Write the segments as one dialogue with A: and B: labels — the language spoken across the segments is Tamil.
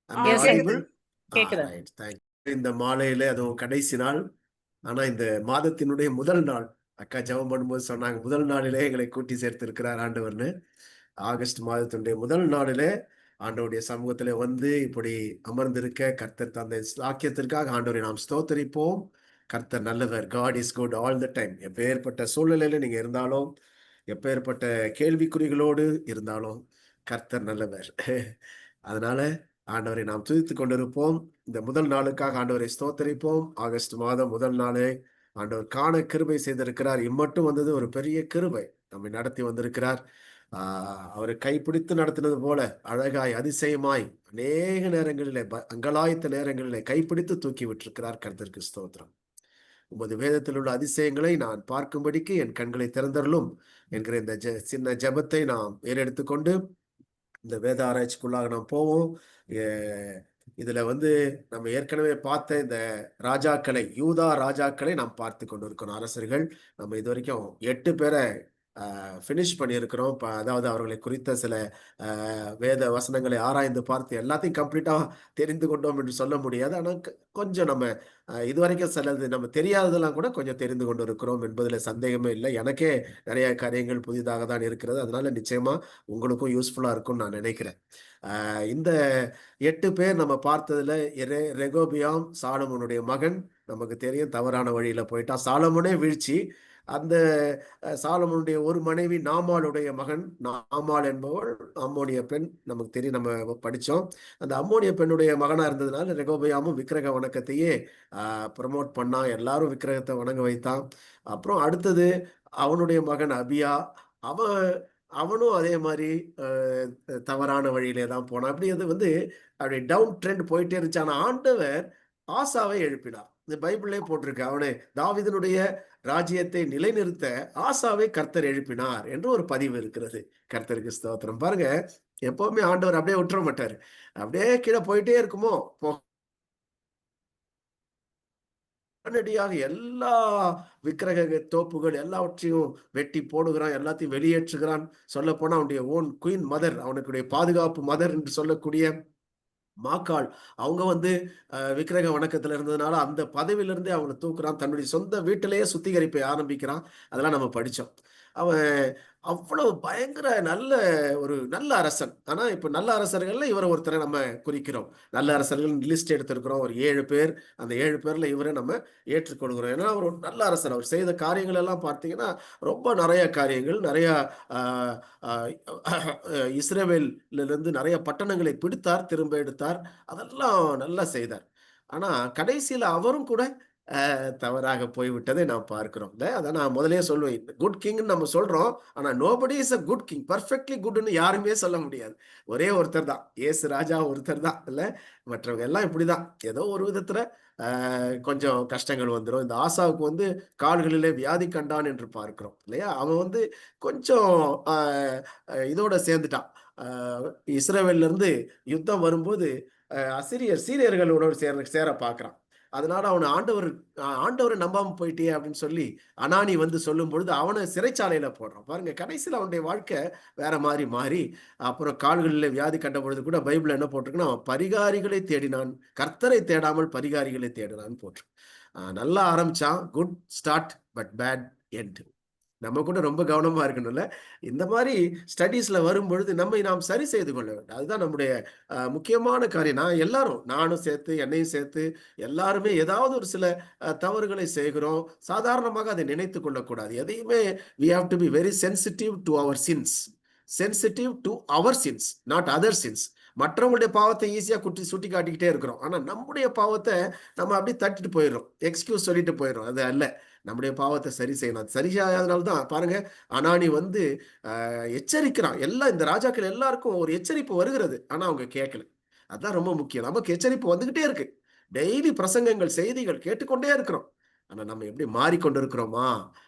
A: ஆடிபிள்?
B: கேக்குது.
A: Right, thank. இந்த மாலையில அதுவும் கடைசி நாள். ஆனா இந்த மாதத்தினுடைய முதல் நாள் அக்கா ஜெபம் பண்ணும்போது சொன்னாங்க, முதல் நாளிலே எங்களை கூட்டி சேர்த்து இருக்கிறார் ஆண்டவர்னு. ஆகஸ்ட் மாதத்தினுடைய முதல் நாளிலே ஆண்டவருடைய சமூகத்திலே வந்து இப்படி அமர்ந்திருக்க கர்த்தர் தந்த சாக்கியத்திற்காக ஆண்டவரை நாம் ஸ்தோத்தரிப்போம். கர்த்தர் நல்லவர். God is good all the time. எப்பேற்பட்ட சூழ்நிலையில நீங்க இருந்தாலும், எப்பேற்பட்ட கேள்விக்குறிகளோடு இருந்தாலும் கர்த்தர் நல்லவர். அதனால ஆண்டவரை நாம் துதித்துக் கொண்டிருப்போம். இந்த முதல் நாளுக்காக ஆண்டவரை ஸ்தோத்தரிப்போம். ஆகஸ்ட் மாதம் முதல் நாளே ஆண்டவர் காண கிருபை செய்திருக்கிறார். இம்மட்டும் வந்தது ஒரு பெரிய கிருபை. நம்மை நடத்தி வந்திருக்கிறார். அவரை கைப்பிடித்து நடத்தினது போல அழகாய் அதிசயமாய் அநேக நேரங்களிலே அங்கலாய்த்த நேரங்களிலே கைப்பிடித்து தூக்கி விட்டிருக்கிறார். கர்த்தருக்கு ஸ்தோத்திரம். உமது வேதத்தில் உள்ள அதிசயங்களை நான் பார்க்கும்படிக்கு என் கண்களை திறந்தருளும் என்கிற இந்த சின்ன ஜெபத்தை நாம் ஏறெடுத்துக்கொண்டு இந்த வேத ஆராய்ச்சிக்குள்ளாக நாம் போவோம். இதுல வந்து நம்ம ஏற்கனவே பார்த்த இந்த ராஜாக்களை, யூதா ராஜாக்களை நாம் பார்த்து கொண்டு இருக்கணும். அரசர்கள் நம்ம இது வரைக்கும் 8 பேரை ஃபினிஷ் பண்ணியிருக்கிறோம். அதாவது அவர்களை குறித்த சில வேத வசனங்களை ஆராய்ந்து பார்த்து எல்லாத்தையும் கம்ப்ளீட்டா தெரிந்து கொண்டோம் என்று சொல்ல முடியாது. ஆனால் கொஞ்சம் நம்ம இதுவரைக்கும் சிலது நம்ம தெரியாததெல்லாம் கூட கொஞ்சம் தெரிந்து கொண்டு இருக்கிறோம் என்பதுல சந்தேகமே இல்லை. எனக்கே நிறைய காரியங்கள் புதிதாக தான் இருக்கிறது. அதனால நிச்சயமா உங்களுக்கும் யூஸ்ஃபுல்லா இருக்கும்னு நான் நினைக்கிறேன். இந்த 8 பேர் நம்ம பார்த்ததுல ரெகோபியாம் சாலமோனுடைய மகன். நமக்கு தெரியும் தவறான வழியில போயிட்டான். சாலமோனே வீழ்ச்சி. அந்த சாலமோனுடைய ஒரு மனைவி நாமாளுடைய மகன். நாமாள் என்பவள் அம்மோனிய பெண். நமக்கு தெரியும், நம்ம படித்தோம். அந்த அம்மோனிய பெண்ணுடைய மகனா இருந்ததுனால ரெகோபயாமும் விக்கிரக வணக்கத்தையே ப்ரமோட் பண்ணா. எல்லாரும் விக்கிரகத்தை வணங்க வைத்தான். அப்புறம் அடுத்தது அவனுடைய மகன் அபியா. அவனும் அதே மாதிரி தவறான வழியிலே தான் போனான். அப்படி அது வந்து அப்படி டவுன் ட்ரெண்ட் போயிட்டே இருந்துச்சு. ஆனா ஆண்டவர் ஆசாவை எழுப்பினார். இந்த பைபிள்லே போட்டிருக்கு, அவனை தாவீதினுடைய ராஜ்யத்தை நிலைநிறுத்த ஆசாவை கர்த்தர் எழுப்பினார் என்று ஒரு பதிவு இருக்கிறது. கர்த்தருக்கு ஸ்தோத்திரம். பாருங்க, எப்பவுமே ஆண்டவர் அப்படியே விட்டுற மாட்டாரு. அப்படியே கீழே போயிட்டே இருக்குமோ உடனடியாக எல்லா விக்கிரக தோப்புகள் எல்லாவற்றையும் வெட்டி போடுகிறான், எல்லாத்தையும் வெளியேற்றுகிறான். சொல்ல போனா அவனுடைய ஓன் குயின் மதர், அவனுடைய பாதுகாப்பு மதர் என்று சொல்லக்கூடிய மாக்காள், அவங்க வந்து விக்கிரக வணக்கத்துல இருந்ததுனால அந்த பதவியிலிருந்தே அவனை தூக்குறான். தன்னுடைய சொந்த வீட்டிலேயே சுத்திகரிப்பை ஆரம்பிக்கிறான். அதெல்லாம் நம்ம படிச்சோம். அவன் அவ்வளவு பயங்கர நல்ல அரசன். ஆனா இப்ப நல்ல அரசர்கள்ல இவரை ஒருத்தரை நம்ம குறிக்கிறோம். நல்ல அரசர்கள் லிஸ்ட் எடுத்திருக்கிறோம், ஒரு 7 பேர். அந்த 7 பேர்ல இவரை நம்ம ஏற்றுக்கொள்கிறோம். ஏன்னா அவர் ஒரு நல்ல அரசர். அவர் செய்த காரியங்கள் எல்லாம் பார்த்தீங்கன்னா ரொம்ப நிறைய காரியங்கள், நிறைய இஸ்ரேவேல்ல இருந்து நிறைய பட்டணங்களை பிடித்தார், திரும்ப எடுத்தார். அதெல்லாம் நல்லா செய்தார். ஆனா கடைசியில அவரும் கூட தவறாக போய்விட்டதை நாம் பார்க்கிறோம். அதான் நான் முதலே சொல்லுவேன், குட் கிங் நம்ம சொல்றோம். ஆனா nobody is a good king. Perfectly குட்னு யாருமே சொல்ல முடியாது. ஒரே ஒருத்தர் தான், இயேசு ராஜா ஒருத்தர் தான். இல்ல, மற்றவங்க எல்லாம் இப்படிதான். ஏதோ ஒரு விதத்துல கொஞ்சம் கஷ்டங்கள் வந்துடும். இந்த ஆசாவுக்கு வந்து கால்களிலே வியாதி கண்டான் என்று பார்க்கிறோம் இல்லையா? அவன் வந்து கொஞ்சம் இதோட சேர்ந்துட்டான். இஸ்ரேவேல்ல இருந்து யுத்தம் வரும்போது சீரியர்களோட சேர பார்க்கிறான். அதனால அவனை ஆண்டவரை நம்பாம போயிட்டே அப்படின்னு சொல்லி அனானி வந்து சொல்லும் பொழுது அவனை சிறைச்சாலையில போடுறான். பாருங்க, கடைசியில் அவனுடைய வாழ்க்கை வேற மாதிரி மாறி, அப்புறம் கால்களில் வியாதி கண்ட பொழுது கூட பைபிள் என்ன போட்டிருக்குன்னா, அவன் பரிகாரிகளை தேடினான், கர்த்தரை தேடாமல் பரிகாரிகளை தேடினான் போட்டு. நல்லா ஆரம்பிச்சான், good start but bad end. நம்ம கூட ரொம்ப கவனமா இருக்கணும்ல. இந்த மாதிரி ஸ்டடீஸ்ல வரும் பொழுது நம்மை நாம் சரி செய்து கொள்ள வேண்டும். அதுதான் நம்முடைய முக்கியமான காரியம். நானும் சேர்த்து, என்னையும் சேர்த்து எல்லாருமே ஏதாவது ஒரு சில தவறுகளை செய்கிறோம். சாதாரணமாக அதை நினைத்து கொள்ளக்கூடாது. எதையுமே we have to be very sensitive to our sins. Sensitive to our sins, not other sins. மற்றவங்களுடைய பாவத்தை ஈஸியா சுட்டி காட்டிக்கிட்டே இருக்கிறோம். ஆனா நம்முடைய பாவத்தை நம்ம அப்படியே தட்டிட்டு போயிடுறோம், எக்ஸ்கியூஸ் சொல்லிட்டு போயிடுறோம். அது அல்ல, நம்முடைய பாவத்தை சரி செய்யணும். சரி செய்யாதனால தான் பாருங்க, அனானி வந்து எச்சரிக்கிறான். எல்லாம் இந்த ராஜாக்கள் எல்லாருக்கும் ஒரு எச்சரிப்பு வருகிறது, ஆனா அவங்க கேட்கல. அதுதான் ரொம்ப முக்கியம். நமக்கு எச்சரிப்பு வந்துகிட்டே இருக்கு. டெய்லி பிரசங்கங்கள், செய்திகள் கேட்டுக்கொண்டே இருக்கிறோம். ஆனா நம்ம எப்படி மாறிக்கொண்டிருக்கிறோமா?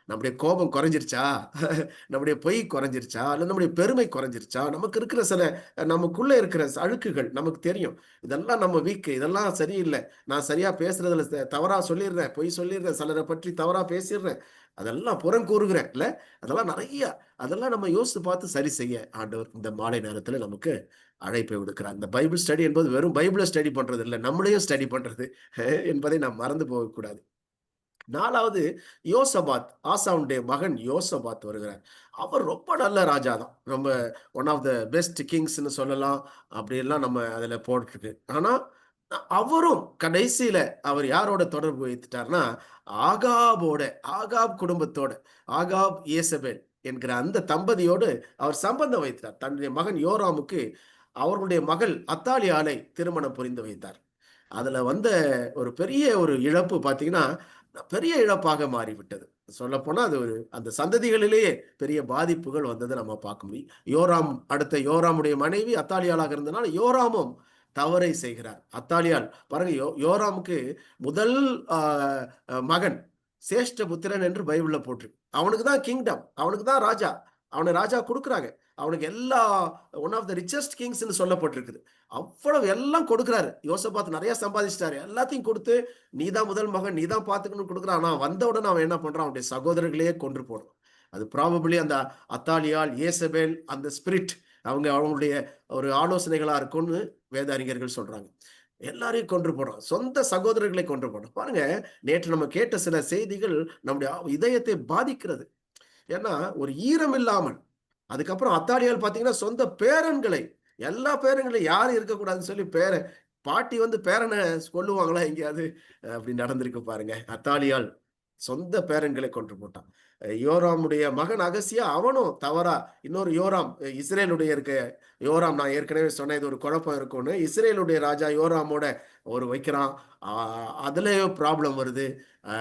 A: நம்முடைய கோபம் குறைஞ்சிருச்சா? நம்முடைய பொய் குறைஞ்சிருச்சா? இல்ல நம்முடைய பெருமை குறைஞ்சிருச்சா? நமக்கு இருக்கிற சில நமக்குள்ள இருக்கிற அழுக்குகள் நமக்கு தெரியும். இதெல்லாம் நம்ம வீக். இதெல்லாம் சரியில்ல. நான் சரியா பேசுறதுல தவறா சொல்லிடுறேன். பொய் சொல்லிடுறேன். சிலரை பற்றி தவறா பேசிடுறேன். அதெல்லாம் புறங்கூறுகிறேன் இல்ல? அதெல்லாம் நெறைய அதெல்லாம் நம்ம யோசித்து பார்த்து சரி செய்ய ஆண்டவர் இந்த மாலை நேரத்துல நமக்கு அழைப்பை விடுக்கிறார். இந்த பைபிள் ஸ்டடி என்பது வெறும் பைபிள ஸ்டடி பண்றது இல்ல. நம்மளையும் ஸ்டடி பண்றது என்பதை நாம் மறந்து போகக்கூடாது. 4வது யோசபாத், ஆசாவுடைய மகன் யோசபாத் வருகிறார். அவர் ரொம்ப நல்ல ராஜா தான். ரொம்ப ஒன் ஆஃப் த பெஸ்ட் கிங்ஸ்ன்னு சொல்லலாம். அப்படியெல்லாம் நம்ம அதுல போட்டிருக்கு. ஆனா, அவரும் கடைசியில அவர் யாரோட தொடர்பு வைத்துட்டார்ன்னா, ஆகாபோட ஆகாப் குடும்பத்தோட, ஆகாப், யேசபேல் என்கிற அந்த தம்பதியோடு அவர் சம்பந்தம் வைத்தார். தன்னுடைய மகன் யோராமுக்கு அவர்களுடைய மகள் அத்தாலியாளை திருமணம் புரிந்து வைத்தார். அதுல வந்த ஒரு பெரிய ஒரு இழப்பு பார்த்தீங்கன்னா, பெரிய இழப்பாக மாறிவிட்டது. சொல்லப்போனா அது ஒரு அந்த சந்ததிகளிலேயே பெரிய பாதிப்புகள் வந்தத நம்ம பார்க்க முடியும். யோராம் அடுத்த யோராமுடைய மனைவி அத்தாலியாளாக இருந்தனால, யோராமும் தவறை செய்கிறார். அத்தாலியாள் பாருங்க யோராமுக்கு முதல் அ மகன் சேஷ்ட புத்திரன் என்று பைபிள்ல போட்டிருக்கு. அவனுக்கு தான் கிங்டம். அவனுக்கு தான் ராஜா. அவன ராஜா குடுக்குறாங்க. அவனுக்கு எல்லா ஒன் ஆஃப் த ரிச்சஸ்ட் கிங்ஸ்ன்னு சொல்லப்பட்டிருக்குது. அவ்வளவு எல்லாம் கொடுக்கிறாரு. யோசபாத் நெறைய சம்பாதிச்சுட்டாரு. எல்லாத்தையும் குடுத்து, "நீ தான் முதல் மகன். நீ தான் பார்த்துக்கணும்னு" குடுக்குறான். ஆனா வந்த உடனே அவன் என்ன பண்றான்? அவனுடைய சகோதரர்களையே கொன்று போடுறான். அது ப்ராபபிலி அந்த அத்தாலியாள், யேசபேல் அந்த ஸ்பிரிட் அவங்களுடைய ஒரு ஆலோசனைகளா இருக்கும்னு வேத அறிஞர்கள் சொல்றாங்க. எல்லாரையும் கொன்று போடுறான். சொந்த சகோதரர்களை கொன்று போடுறான். பாருங்க, நேற்று நம்ம கேட்ட சில செய்திகள் நம்முடைய இதயத்தை பாதிக்கிறது. ஏன்னா, ஒரு ஈரம் இல்லாமல் அதுக்கப்புறம் அத்தாலியால் பார்த்தீங்கன்னா, சொந்த பேரன்களை எல்லா பேரன்களையும் யாரும் இருக்கக்கூடாதுன்னு சொல்லி பாட்டி வந்து பேரன கொல்லுவாங்களா எங்கேயாவது? அப்படி நடந்திருக்கு பாருங்க. அத்தாலியால் சொந்த பேரன்களை கொன்று போட்டான். யோராமுடைய மகன் அகசியா அவனும் தவறா இன்னொரு யோராம் இஸ்ரேலுடைய யோராம் நான் ஏற்கனவே சொன்னேன் இது ஒரு குழப்பம் இருக்கும்னு. இஸ்ரேலுடைய ராஜா யோராமோட ஒரு வைக்கிறான். அ அதுலயும் ப்ராப்ளம் வருது. அ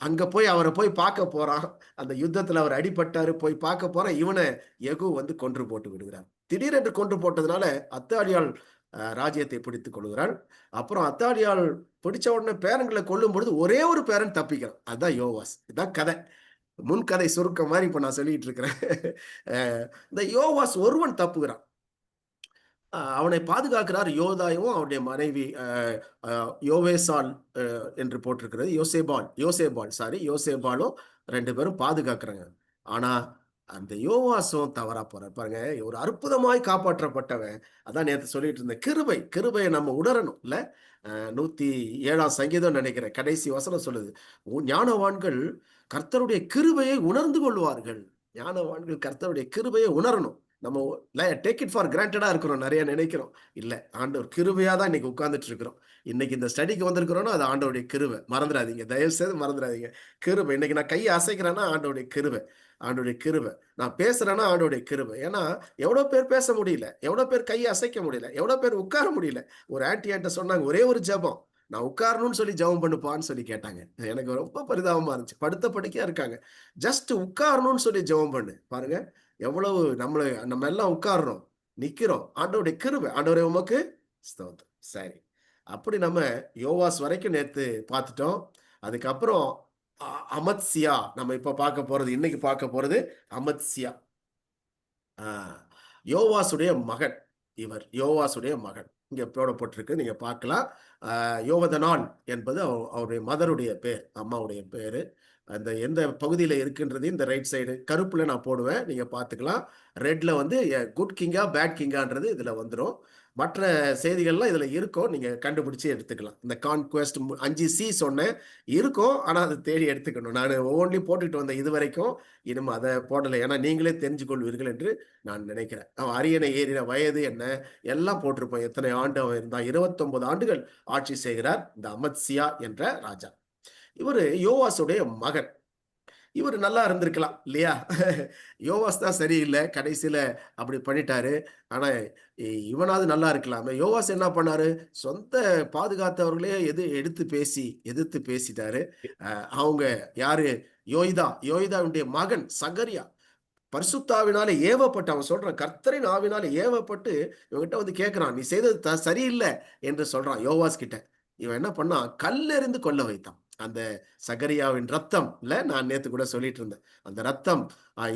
A: அங்க போய் அவர போய் பார்க்க போறான். அந்த யுத்தத்துல அவர் அடிபட்டாரு. போய் பார்க்க போறான். இவன யெகூ வந்து கொன்று போட்டு விடுகிறார். திடீரென்று கொன்று போட்டதுனால அத்தாலியாள் ராஜ்யத்தை பிடித்துக் கொள்கிறாள். அப்புறம் அத்தாலியாள் பிடிச்ச உடனே பேரன்களை கொல்லும் பொழுது ஒரே ஒரு பேரன் தப்பிக்கிறான். அதுதான் யோவாஸ். இதுதான் கதை. முன்கதை சுருக்கம் மாரி இப்ப நான் சொல்லிட்டு இருக்கிறேன். இந்த யோவாஸ் ஒருவன் தப்புகிறான். அவனை பாதுகாக்கிறார் யோதாயும் அவனுடைய மனைவி யோவேசால் என்று போட்டிருக்கிறது. யோசேபால் சாரி யோசேபாலும் 2 பேரும் பாதுகாக்கிறாங்க. ஆனா அந்த யோவாசும் தவறா போறார் பாருங்க. ஒரு அற்புதமாய் காப்பாற்றப்பட்டவன். அதான் நேத்து சொல்லிட்டு இருந்தேன். கிருபையை நம்ம உணரணும் இல்ல? 107ஆம் சங்கீதம் நினைக்கிறேன். கடைசி வசனம் சொல்லுது. ஞானவான்கள் கர்த்தருடைய கிருபையை உணர்ந்து கொள்வார்கள். ஞானவான்கள் கர்த்தருடைய கிருபையை உணரணும். நம்ம டேக் இட் ஃபார் கிராண்டடா இருக்கிறோம். நிறைய நினைக்கிறோம். இல்ல, ஆண்டவர் கிருபையா தான் இன்னைக்கு உட்கார்ந்துட்டு இருக்கிறோம். இன்னைக்கு இந்த ஸ்டடிக்கு வந்திருக்கிறோம்னா அது ஆண்டவருடைய கிருபை. மறந்துடாதீங்க. தயவு செய்து மறந்துடாதீங்க. கிருபை. இன்னைக்கு நான் கையை அசைக்கிறேன்னா ஆண்டவருடைய கிருபை. ஆண்டவருடைய கிருபை. நான் பேசுறேன்னா ஆண்டவருடைய கிருபை. ஏன்னா எவ்வளவு பேர் பேச முடியல, எவ்வளவு பேர் கையை அசைக்க முடியல, எவ்வளவு பேர் உட்கார முடியல. ஒரு ஆன்டி என்கிட்ட சொன்னாங்க, ஒரே ஒரு ஜெபம் நான் உட்காரணும்னு சொல்லி ஜெபம் பண்ணுப்பான்னு சொல்லி கேட்டாங்க. எனக்கு ரொம்ப பரிதாபமா இருந்துச்சு. படுத்த படுக்கையா இருக்காங்க. ஜஸ்ட் உட்காரணும்னு சொல்லி ஜெபம் பண்ணு. பாருங்க எவ்வளவு நம்ம எல்லாம் உட்கார்றோம், நிக்கிறோம். ஆண்டவருடைய கிருபை. ஆண்டவரே உமக்கு ஸ்தோத்திரம். சரி, அப்படி நம்ம யோவாஸ் வரைக்கும் நேத்து பார்த்துட்டோம். அதுக்கப்புறம் அமத்சியா நம்ம இப்ப பார்க்க போறது, இன்னைக்கு பார்க்க போறது அமத்சியா. யோவாசுடைய மகன். இவர் யோவாசுடைய மகன். இங்க போடப்பட்டிருக்கு, நீங்க பார்க்கலாம். யோவதனான் என்பது அவருடைய மதருடைய பேர், அம்மாவுடைய பேரு. அந்த எந்த பகுதியில இருக்குன்றது இந்த ரைட் சைடு கருப்புல நான் போடுவேன், நீங்க பார்த்துக்கலாம். ரெட்ல வந்து குட் கிங்கா பேட் கிங்கான்றது இதுல வந்துடும். மற்ற செய்திகள்லாம் இதுல இருக்கும், நீங்க கண்டுபிடிச்சு எடுத்துக்கலாம். இந்த கான்குவெஸ்ட் 5C சொன்னேன் இருக்கும், ஆனா அதை தேடி எடுத்துக்கணும். நான் ஒவ்வொன்றையும் போட்டுக்கிட்டு வந்தேன் இது வரைக்கும். இனிமே அதை போடலை, ஏன்னா நீங்களே தெரிஞ்சு கொள்வீர்கள் என்று நான் நினைக்கிறேன். அவன் அரியணை ஏறின வயது என்ன எல்லாம் போட்டிருப்போம். எத்தனை ஆண்டு அவன் இருந்தான்? 29 ஆண்டுகள் ஆட்சி செய்கிறார் இந்த அமத்சியா என்ற ராஜா. இவரு யோவாசுடைய மகன். இவர் நல்லா இருந்திருக்கலாம் இல்லையா? யோவாஸ் தான் சரியில்லை, கடைசியில அப்படி பண்ணிட்டாரு. ஆனா இவனாவது நல்லா இருக்கலாமே. யோவாஸ் என்ன பண்ணாரு? சொந்த பாதுகாத்தவர்களே எதிர்த்து பேசிட்டாரு. அவங்க யாரு? யோய்தாவுடைய மகன் சகரியா பரிசுத்தாவினாலே ஏவப்பட்டு, அவன் சொல்றான், கர்த்தரின் ஆவினாலே ஏவப்பட்டு இவன்கிட்ட வந்து கேட்கிறான், நீ செய்தது சரியில்லை என்று சொல்றான் யோவாஸ் கிட்ட. இவன் என்ன பண்ணான்? கல்லெறிந்து கொல்ல வைத்தான். அந்த சகரியாவின் ரத்தம் இல்ல, நான் நேத்து கூட சொல்லிட்டு இருந்தேன். அந்த ரத்தம்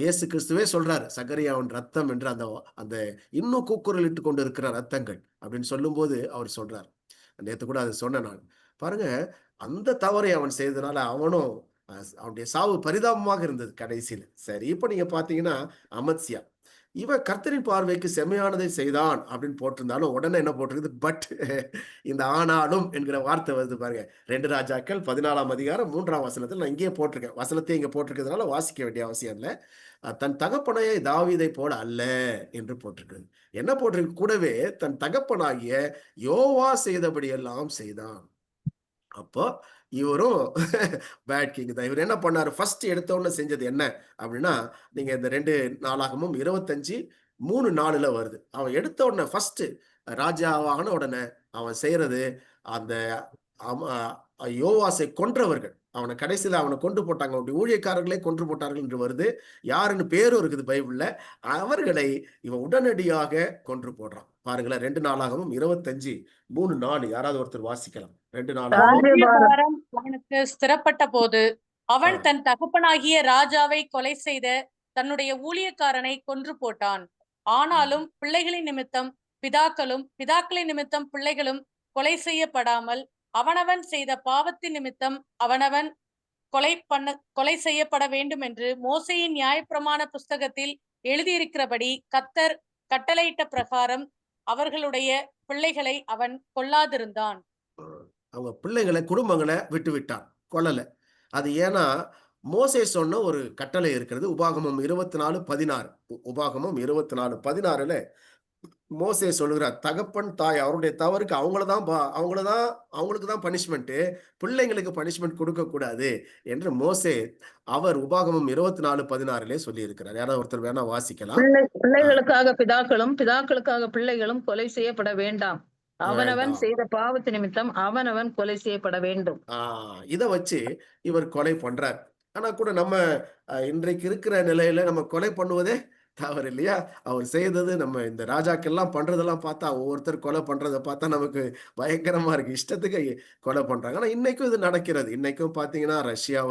A: இயேசு கிறிஸ்துவே சொல்றாரு, சகரியாவின் ரத்தம் என்று அந்த அந்த இன்னும் கூக்குரலிட்டு கொண்டு இருக்கிற ரத்தங்கள் அப்படின்னு சொல்லும்போது அவர் சொல்றார். நேத்து கூட அதை சொன்னேன் நான். பாருங்க, அந்த தவறை அவன் செய்ததுனால அவனும் அவனுடைய சாவு பரிதாபமாக இருந்தது கடைசியில. சரி, இப்ப நீங்க பாத்தீங்கன்னா அமத்சியா, இவன் கர்த்தரின் பார்வைக்கு செம்மையானதை செய்தான் அப்படின்னு போட்டிருந்தாலும் உடனே என்ன போட்டிருக்குது, பட் இந்த ஆனாலும் என்கிற வார்த்தை வருது பாருங்க. 2 ராஜாக்கள் 14ஆம் அதிகாரம் 3ஆம் வசனத்தில் நான் இங்கேயே போட்டிருக்கேன். வசனத்தை இங்க போட்டிருக்கிறதுனால வாசிக்க வேண்டிய அவசியம் இல்லை. தன் தகப்பனையை தாவீதை போல அல்ல என்று போட்டிருக்கிறது. என்ன போட்டிருக்கு கூடவே, தன் தகப்பனாகிய யோவா செய்தபடி எல்லாம் செய்தான். அப்போ இவரும் பேட் கிங் தான். இவர் என்ன பண்ணாரு, ஃபர்ஸ்ட் எடுத்த உடனே செஞ்சது என்ன அப்படின்னா, நீங்க இந்த 2 நாளாகமும் 25:3-4 வருது. அவன் எடுத்த உடனே ஃபர்ஸ்ட் ராஜாவான உடனே அவன் செய்யறது, அந்த யோவாசை கொன்றவர்கள் அவனை கடைசியில அவனை கொண்டு போட்டாங்க. அவனுடைய ஊழியக்காரர்களே கொன்று போட்டார்கள் என்று வருது. யாருன்னு பேரும் இருக்குது பைபிள்ல. அவர்களை இவன் உடனடியாக கொன்று போடுறான். பாருங்களேன், 2 நாளாகவும் 25:3-4 யாராவது ஒருத்தர் வாசிக்கலாம். 2 நாளாகவும்
B: ராஜ்யபாரம் அவனுக்கு ஸ்திரப்பட்ட போது அவன் தன் தகப்பனாகிய ராஜாவை கொலை செய்த தன்னுடைய ஊழியக்காரனை கொன்று போட்டான். ஆனாலும் பிள்ளைகளின் நிமித்தம் பிதாக்களும் பிதாக்களின் நிமித்தம் பிள்ளைகளும் கொலை செய்யப்படாமல் அவனவன் செய்த பாவத்தின் நிமித்தம் அவனவன் கொலை செய்யப்பட வேண்டும் என்று மோசேயின் நியாயப்பிரமாண புஸ்தகத்தில் எழுதியிருக்கிறபடி கர்த்தர் கட்டளையிட்ட பிரகாரம் அவர்களுடைய பிள்ளைகளை அவன் கொல்லாதிருந்தான்.
A: அவங்க பிள்ளைகளை குடும்பங்களை விட்டு விட்டான், கொல்லல. அது ஏன்னா மோசே சொன்ன ஒரு கட்டளை இருக்கிறது. உபாகமம் 24:16. உபாகமம் 24:16ல மோசே சொல்லுகிறார், தகப்பன் தாய் அவருடைய தவறுக்கு அவங்களுக்கு தான் பனிஷ்மெண்ட், பிள்ளைங்களுக்கு பனிஷ்மெண்ட் கொடுக்க கூடாது என்று மோசே அவர் உபாகமம் 24:16 சொல்லி இருக்கிறார். யாராவது ஒருத்தர் வேணா வாசிக்கலாம்.
C: பிள்ளைகளுக்காக பிதாக்களும் பிதாக்களுக்காக பிள்ளைகளும் கொலை செய்யப்பட வேண்டாம். அவனவன் செய்த பாவத்து நிமித்தம் அவனவன் கொலை செய்யப்பட வேண்டும்.
A: இத வச்சு இவர் கொலை பண்றார். ஆனா கூட நம்ம இன்றைக்கு இருக்கிற நிலையில நம்ம கொலை பண்ணுவதே தவறு இல்லையா? அவர் செய்தது, நம்ம இந்த ராஜாக்கெல்லாம் பண்றதெல்லாம் பார்த்தா, ஒவ்வொருத்தர் கொலை பண்றதை பார்த்தா நமக்கு பயங்கரமா இருக்கு. இஷ்டத்துக்கு கொலை பண்றாங்க. ஆனா இன்னைக்கும் இது நடக்கிறது. இன்னைக்கும் பாத்தீங்கன்னா ரஷ்யா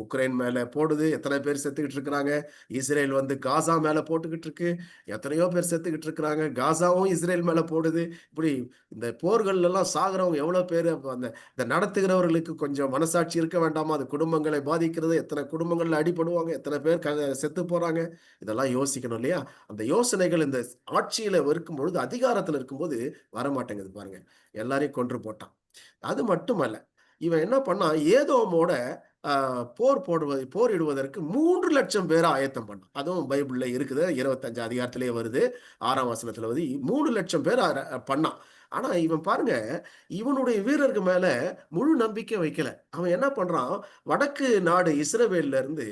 A: உக்ரைன் மேல போடுது, எத்தனை பேர் செத்துக்கிட்டு இருக்கிறாங்க. இஸ்ரேல் காசா மேல போட்டுக்கிட்டு இருக்கு, எத்தனையோ பேர் செத்துக்கிட்டு இருக்கிறாங்க. காசாவும் இஸ்ரேல் மேல போடுது. இப்படி இந்த போர்கள் எல்லாம் சாகுறவங்க எவ்வளவு பேரு. அந்த இந்த நடத்துகிறவர்களுக்கு கொஞ்சம் மனசாட்சி இருக்க வேண்டாமா? அது குடும்பங்களை பாதிக்கிறது. எத்தனை குடும்பங்கள்ல அடிபடுவாங்க, எத்தனை பேர் செத்து போறாங்க. இதெல்லாம் யோசிக்கணும் இல்லையா? அந்த யோசனைகள் இந்த ஆட்சியில இருக்கும் பொழுது, அதிகாரத்துல இருக்கும்போது வரமாட்டேங்குது பாருங்க. எல்லாரையும் கொன்று போட்டான். அது மட்டுமல்ல, இவன் என்ன பண்ணா, ஏதோமோட போரிடுவதற்கு 3 லட்சம் பேரை ஆயத்தம் பண்ணான். அதுவும் பைபிள்ல இருக்குது. 25 அதிகாரத்திலேயே வருது. 6ஆம் வசனத்துல 3 லட்சம் பேர் பண்ணான். ஆனா இவன் பாருங்க, இவனுடைய வீரருக்கு மேல முழு நம்பிக்கை வைக்கல. அவன் என்ன பண்றான், வடக்கு நாடு இஸ்ரவேல்ல இருந்து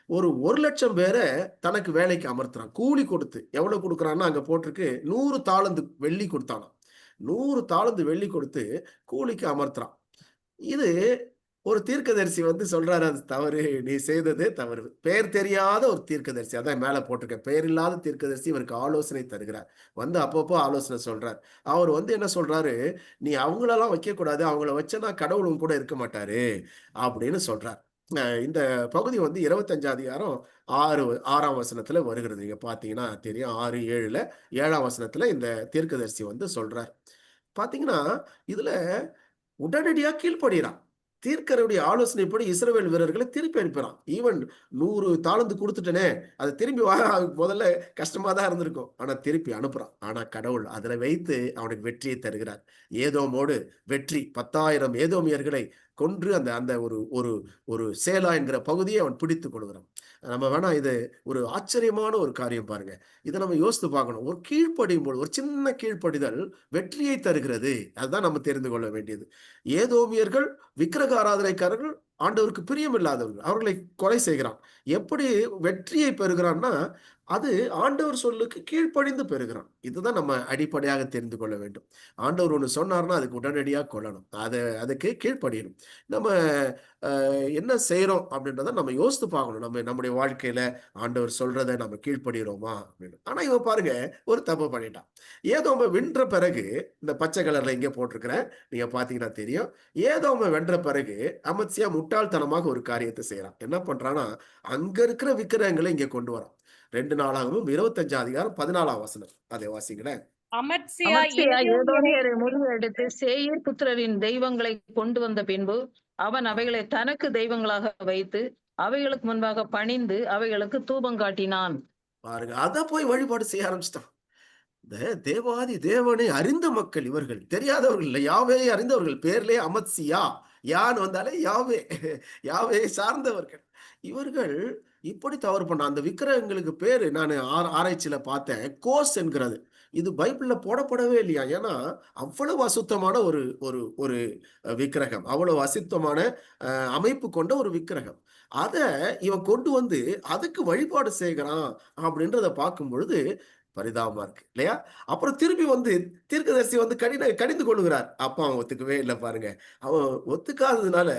A: ஒரு 1,00,000 பேரை தனக்கு வேலைக்கு அமர்த்துறான், கூலி கொடுத்து. எவ்வளவு கொடுக்குறான்னா, அங்க போட்டிருக்கு 100 தாலந்து வெள்ளி கொடுத்தானாம். 100 தாலந்து வெள்ளி கொடுத்து கூலிக்கு அமர்த்துறான். இது ஒரு தீர்க்கதரிசி சொல்றாரு, அது தவறு, நீ செய்ததே தவறு. பெயர் தெரியாத ஒரு தீர்க்கதரிசி, அதான் மேல போட்டிருக்க, பெயர் இல்லாத தீர்க்கதரிசி இவருக்கு ஆலோசனை தருகிறார். அப்பப்போ ஆலோசனை சொல்றார். அவர் என்ன சொல்றாரு, நீ அவங்களெல்லாம் வைக்க கூடாது, அவங்கள வச்சனா கடவுளும் கூட இருக்க மாட்டாரு அப்படின்னு சொல்றார். இந்த பகுதி 25 அதிகாரம் 6ஆம் வசனத்துல வருகிறது. நீங்க பாத்தீங்கன்னா தெரியும். 6-7ல 7ஆம் வசனத்துல இந்த தீர்க்கதரிசி சொல்றார். பாத்தீங்கன்னா இதுல உடனடியா கீழ்ப்படுகிறான். தீர்க்கருடைய ஆலோசனைப்படி இஸ்ரவேல் வீரர்களை திருப்பி அனுப்புறான். ஈவன் 100 தாலந்து கொடுத்துட்டனே, அதை திரும்பி முதல்ல கஷ்டமா தான் இருந்திருக்கும். ஆனா திருப்பி அனுப்புறான். ஆனா கடவுள் அதுல வைத்து அவனுக்கு வெற்றியை தருகிறார். ஏதோமோடு வெற்றி, 10,000 ஏதோமியர்களை கொன்று அந்த அந்த ஒரு ஒரு ஒரு சேலா என்கிற பகுதியை அவன் பிடித்துக் கொள்கிறான். நம்ம வேணா இது ஒரு ஆச்சரியமான ஒரு காரியம் பாருங்க. இதை நம்ம யோசித்து பார்க்கணும். ஒரு கீழ்ப்படியும் போது, ஒரு சின்ன கீழ்ப்படிதல் வெற்றியை தருகிறது. அதுதான் நம்ம தெரிந்து கொள்ள வேண்டியது. ஏதோமியர்கள் விக்கிரக ஆராதனைக்காரர்கள் ஆண்டவருக்கு பிரியம் இல்லாதவர்கள் அவர்களை கொலை செய்கிறான். எப்படி வெற்றியை பெறுகிறான்னா, அது ஆண்டவர் சொல்லுக்கு கீழ்ப்படிந்து பெறுகிறான். இதுதான் நம்ம அடிப்படையாக தெரிந்து கொள்ள வேண்டும். ஆண்டவர் ஒண்ணு சொன்னார்னா அதுக்கு உடனடியா கொள்ளணும். அதுக்கு கீழ்ப்படியணும். நம்ம என்ன செய்றோம் அப்படின்றத நம்ம யோசித்து பார்க்கணும். நம்முடைய வாழ்க்கையில ஆண்டவர் சொல்றத நம்ம கீழ்ப்படிகிறோமா அப்படின்னு. ஆனா இவன் பாருங்க, ஒரு தப்பு பண்ணிட்டான். ஏதோம வென்ற பிறகு, இந்த பச்சை கலர்ல இங்கே போட்டிருக்கிறேன், நீங்க பார்த்தீங்கன்னா தெரியும். ஏதோம வென்ற பிறகு அமத்சியா முட்டாள்தனமாக ஒரு காரியத்தை செய்றான். என்ன பண்றான்னா, அங்க இருக்கிற விக்கிரகங்களை இங்க கொண்டு வரான். 2 நாளாகவும் 25 அதிகாரம் 14ஆம் வசனம். அதை வாசிங்களேன்.
B: அமத்சியா
C: அமத்சியா
B: ஏதோமியரை
C: ஏதோமியரை முறியடித்து சேயீர் புத்திரரின் தெய்வங்களை கொண்டு வந்த பின்பு அவன் அவைகளை தனக்கு தெய்வங்களாக வைத்து அவைகளுக்கு முன்பாக பணிந்து அவைகளுக்கு தூபம் காட்டினான்.
A: பாருங்க, அத போய் வழிபாடு செய்ய ஆரம்பிச்சிட்டான். இந்த தேவாதி தேவனை அறிந்த மக்கள் இவர்கள், தெரியாதவர்கள் இல்லை, யாவேயை அறிந்தவர்கள். பேர்லயே அமத்சியா, யான்னு வந்தாலே யாவே, யாவேயை சார்ந்தவர்கள் இவர்கள். இப்படி தவறு பண்ண அந்த விக்கிரகங்களுக்கு பேரு நான் ஆராய்ச்சியில பார்த்தேன், கோஸ் என்கிறது. இது பைபிள்ல போடப்படவே இல்லையா. ஏன்னா அவ்வளவு அசுத்தமான ஒரு ஒரு ஒரு விக்கிரகம், அவ்வளவு அசுத்தமான அமைப்பு கொண்ட ஒரு விக்கிரகம். அத இவன் கொண்டு வந்து அதுக்கு வழிபாடு செய்கிறான் அப்படின்றத பார்க்கும் பொழுது பரிதாபமா இருக்கு இல்லையா. அப்புறம் திருப்பி வந்து தீர்க்கதரிசி வந்து கடிந்து கொள்ளுகிறார். அப்ப அவன் ஒத்துக்கவே இல்லை பாருங்க. அவன் ஒத்துக்காததுனால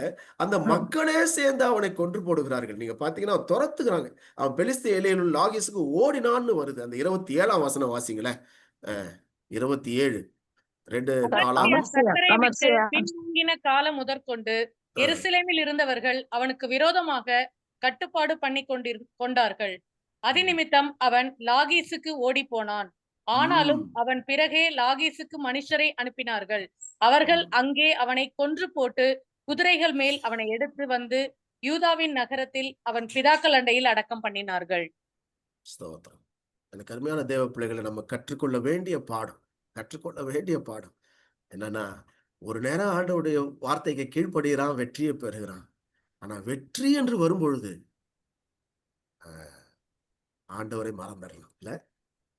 A: அந்த மக்களே சேர்ந்து அவனை கொன்று போடுகிறார்கள். நீங்க பாத்தீங்கன்னா துரத்துகிறாங்க. அவன் பெலிஸ்திய எல்லையில் லாகீசுக்கு ஓடினான்னு வருது. அந்த 27ஆம் வசனம் வாசிங்களேன். 27 2
B: அமத்சியா
A: 4
B: கர்த்தரை விட்டு
C: அமத்சியா
B: பின்வாங்கின காலம் முதற்கொண்டு எருசலேமில் இருந்தவர்கள் அவனுக்கு விரோதமாக கட்டுப்பாடு பண்ணி கொண்டார்கள். அதிநிமித்தம் அவன் லாகீசுக்கு ஓடி போனான். ஆனாலும் அவன் பிறகே லாகீசுக்கு மனுஷரை அனுப்பினார்கள். அவர்கள் அங்கே அவனை கொன்று போட்டு குதிரைகள் மேல் அவனை எடுத்து வந்து யூதாவின் நகரத்தில் அவன் பிதாக்கள் அண்டையில் அடக்கம் பண்ணினார்கள்.
A: ஸ்தோத்திரம். எனக்கு அருமையான தேவ பிள்ளைகளை, நம்ம கற்றுக்கொள்ள வேண்டிய பாடம் என்னன்னா, ஒரு நேரம் ஆண்டவருடைய வார்த்தைக்கு கீழ்ப்படுகிறான், வெற்றியை பெறுகிறான். ஆனா வெற்றி என்று வரும்பொழுது ஆண்டவரை மறந்துடலாம் இல்ல.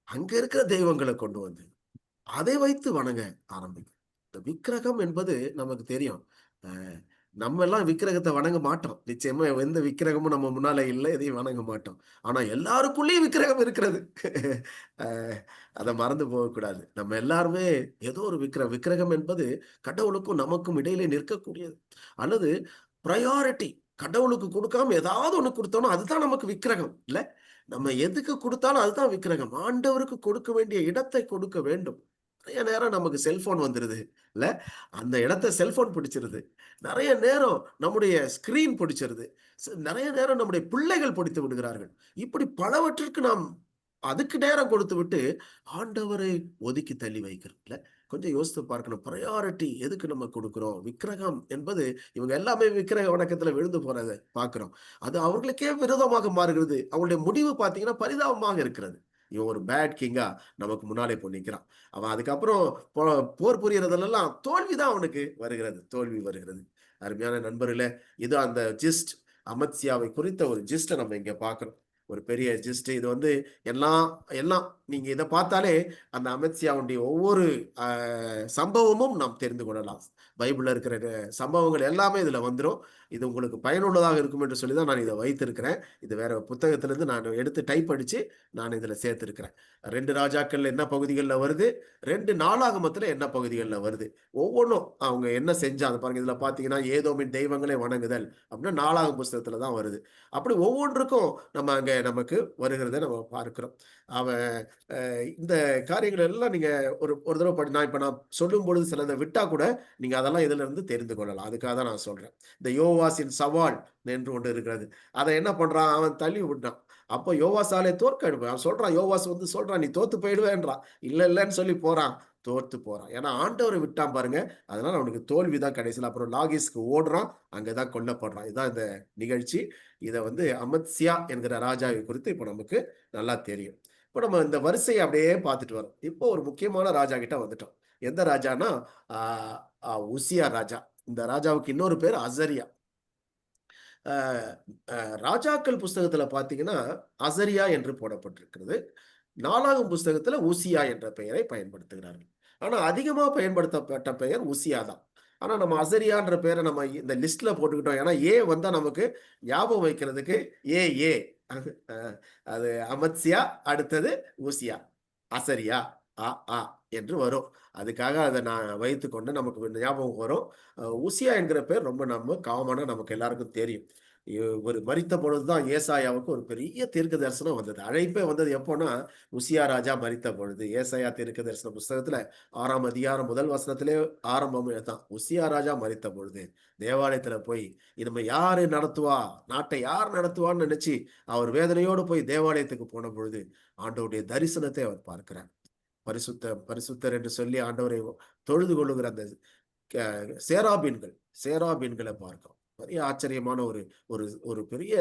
A: அங்க இருக்கிற தெய்வங்களை கொண்டு வந்து அதை வைத்து வணங்க ஆரம்பிக்கும். இந்த விக்கிரகம் என்பது நமக்கு தெரியும். நம்ம எல்லாம் விக்கிரகத்தை வணங்க மாட்டோம். நிச்சயமா எந்த விக்கிரகமும் நம்ம முன்னால இல்லை, எதையும் வணங்க மாட்டோம். ஆனா எல்லாருக்குள்ளேயும் விக்கிரகம் இருக்கிறது. அதை மறந்து போகக்கூடாது. நம்ம எல்லாருமே ஏதோ ஒரு விக்கிரகம் என்பது கடவுளுக்கும் நமக்கும் இடையிலே நிற்கக்கூடியது. அல்லது ப்ரையாரிட்டி கடவுளுக்கு கொடுக்காம ஏதாவது ஒண்ணு கொடுத்தோம்னா அதுதான் நமக்கு விக்கிரகம் இல்ல. நம்ம எதுக்கு கொடுத்தாலும் அதுதான் விக்கிரகம். ஆண்டவருக்கு கொடுக்க வேண்டிய இடத்தை கொடுக்க வேண்டும். நிறைய நேரம் நமக்கு செல்போன் வந்துருது இல்ல, அந்த இடத்தை செல்போன் பிடிச்சிருது. நிறைய நேரம் நம்முடைய ஸ்கிரீன் பிடிச்சிருது. நிறைய நேரம் நம்முடைய பிள்ளைகள் பிடித்து விடுகிறார்கள். இப்படி பலவற்றிற்கு நாம் அதுக்கு நேரம் கொடுத்து விட்டு ஆண்டவரை ஒதுக்கி தள்ளி வைக்கிறோம் இல்ல. கொஞ்சம் யோசித்து பார்க்கணும். ப்ரையாரிட்டி எதுக்கு நம்ம கொடுக்கிறோம்? விக்கிரகம் என்பது இவங்க எல்லாமே விக்கிரக வணக்கத்துல விழுந்து போறதை பார்க்கிறோம். அது அவர்களுக்கே விரோதமாக மாறுகிறது. அவங்களுடைய முடிவு பார்த்தீங்கன்னா பரிதாபமாக இருக்கிறது. இவன் ஒரு பேட் கிங்கா நமக்கு முன்னாலே போய் நிற்கிறான். அவன் அதுக்கப்புறம் போர் புரியறதெல்லாம் தோல்விதான் அவனுக்கு வருகிறது, தோல்வி வருகிறது. அருமையான நண்பர்களே, இது அந்த ஜிஸ்ட், அமத்சியாவை குறித்த ஒரு ஜிஸ்ட நம்ம இங்க பார்க்கிறோம். ஒரு பெரிய ஜிஸ்ட். இது வந்து எல்லாம் எல்லாம் நீங்க இதை பார்த்தாலே அந்த அமத்சியாவுடைய ஒவ்வொரு சம்பவமும் நாம் தெரிந்து கொள்ளலாம். பைபிள்ல இருக்கிற சம்பவங்கள் எல்லாமே இதுல வந்துடும். இது உங்களுக்கு பயனுள்ளதாக இருக்கும் என்று சொல்லி தான் நான் இதை வைத்திருக்கிறேன். இது வேற புத்தகத்திலிருந்து நான் எடுத்து டைப் அடிச்சு நான் இதுல சேர்த்திருக்கிறேன். 2 ராஜாக்கள்ல என்ன பகுதிகளில் வருது, 2 நாளாகமத்துல என்ன பகுதிகளில் வருது, ஒவ்வொன்றும் அவங்க என்ன செஞ்சாங்க பாருங்க. இதுல பாத்தீங்கன்னா ஏதோமின் தெய்வங்களை வணங்குதல் அப்படின்னா 4ஆம் புஸ்தகத்துல தான் வருது. அப்படி ஒவ்வொன்றுக்கும் நம்ம அங்க நமக்கு வருகிறத நம்ம பார்க்கிறோம். அவன் இந்த காரியங்கள் எல்லாம் நீங்க ஒரு தடவை நான் சொல்லும் பொழுது சிலதை விட்டா கூட நீங்க அதெல்லாம் இதுல இருந்து தெரிந்து கொள்ளலாம். அதுக்காக தான் நான் சொல்றேன். இந்த யோவாசின் சவால் என்று ஒன்று இருக்கிறது. அதை என்ன பண்றான், அவன் தள்ளி விட்டான். அப்போ யோவாசாலே தோற்கடிப்பான். அவன் சொல்றான், யோவாஸ் வந்து சொல்றான், நீ தோத்து போயிடுவேன்றான். இல்லைன்னு சொல்லி போறான், தோத்து போறான். ஏன்னா ஆண்டவரை விட்டான் பாருங்க. அதனால அவனுக்கு தோல்விதான் கடைசியில். அப்புறம் லாகீஸ்க்கு ஓடுறான், அங்கதான் கொல்லப்படுறான். இதுதான் இந்த நிகழ்ச்சி. இதை வந்து அமத்சியா என்கிற ராஜாவை குறித்து இப்போ நமக்கு நல்லா தெரியும். இப்போ நம்ம இந்த வரிசையை அப்படியே பார்த்துட்டு வரோம். இப்போ ஒரு முக்கியமான ராஜா கிட்ட வந்துட்டோம். எந்த ராஜானா உசியா ராஜா. இந்த ராஜாவுக்கு இன்னொரு பேர் அசரியா. ராஜாக்கள் புஸ்தகத்துல பாத்தீங்கன்னா அசரியா என்று போடப்பட்டிருக்கிறது. 4ஆம் புஸ்தகத்துல உசியா என்ற பெயரை பயன்படுத்துகிறார்கள். ஆனா அதிகமா பயன்படுத்தப்பட்ட பெயர் உசியா தான். ஆனா நம்ம அசரியான்ற பேரை நம்ம இந்த லிஸ்ட்ல போட்டுக்கிட்டோம். ஏன்னா ஏ வந்தா நமக்கு ஞாபகம் வைக்கிறதுக்கு ஏ அது அது அமத்சியா, அடுத்தது ஊசியா, அசரியா, அ ஆ என்று வரும். அதுக்காக அதை நான் வைத்துக்கொண்டு நமக்கு ஞாபகம் வரும். ஊசியா என்கிற பேர் ரொம்ப நம்ம காமனா நமக்கு எல்லாருக்கும் தெரியும். இவர் மரித்த பொழுதுதான் ஏசாயாவுக்கு ஒரு பெரிய தீர்க்க தரிசனம் வந்தது. அழைப்பே வந்தது எப்போன்னா, உசியா ராஜா மரித்த பொழுது. ஏசாயா தீர்க்க தரிசன புஸ்தகத்துல 6ஆம் அதிகாரம் முதல் வசனத்திலே ஆரம்பமே தான். உசியா ராஜா மரித்த பொழுது தேவாலயத்துல போய் இனிமே யாரு நடத்துவா, நாட்டை யார் நடத்துவான்னு நினைச்சு அவர் வேதனையோடு போய் தேவாலயத்துக்கு போன பொழுது ஆண்டவருடைய தரிசனத்தை அவர் பார்க்கிறார். பரிசுத்தர் என்று சொல்லி ஆண்டவரை தொழுது கொள்ளுகிற அந்த சேராபீன்கள் சேராபீன்களை பார்க்கிறோம். பெரிய ஆச்சரியமான ஒரு ஒரு ஒரு பெரிய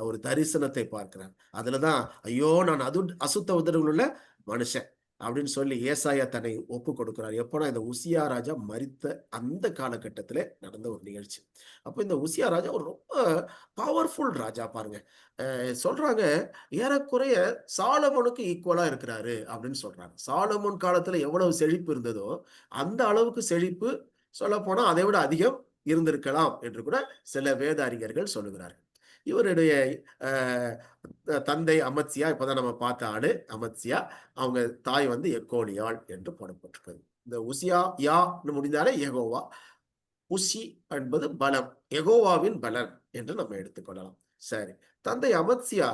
A: ஒரு தரிசனத்தை பார்க்கிறார். அதுலதான் ஐயோ நான் அசுத்த உதடுகள் உள்ள மனுஷன் அப்படின்னு சொல்லி ஏசாயா தன்னை ஒப்பு கொடுக்கிறார். எப்போனா இந்த உசியா ராஜா மரித்த அந்த காலகட்டத்திலே நடந்த ஒரு நிகழ்ச்சி. அப்போ இந்த உசியா ராஜா ஒரு ரொம்ப பவர்ஃபுல் ராஜா பாருங்க. சொல்றாங்க ஏறக்குறைய சாலமோனுக்கு ஈக்குவலா இருக்கிறாரு அப்படின்னு சொல்றாங்க. சாலமோன் காலத்துல எவ்வளவு செழிப்பு இருந்ததோ அந்த அளவுக்கு செழிப்பு சொல்லப் போனா அதை விட அதிகம் இருந்திருக்கலாம் என்று கூட சில வேத அறிஞர்கள் சொல்லுகிறார்கள். இவருடைய அஹ், தந்தை அமத்சியா, இப்பதான் நம்ம பார்த்த ஆளு அமத்சியா. அவங்க தாய் வந்து எக்கோனியாள் என்று போடப்பட்டிருக்கிறது. இந்த உசியா யா முடிந்தாலே யெகோவா. உசி என்பது பலம், யெகோவாவின் பலன் என்று நம்ம எடுத்துக்கொள்ளலாம். சரி, தந்தை அமத்சியா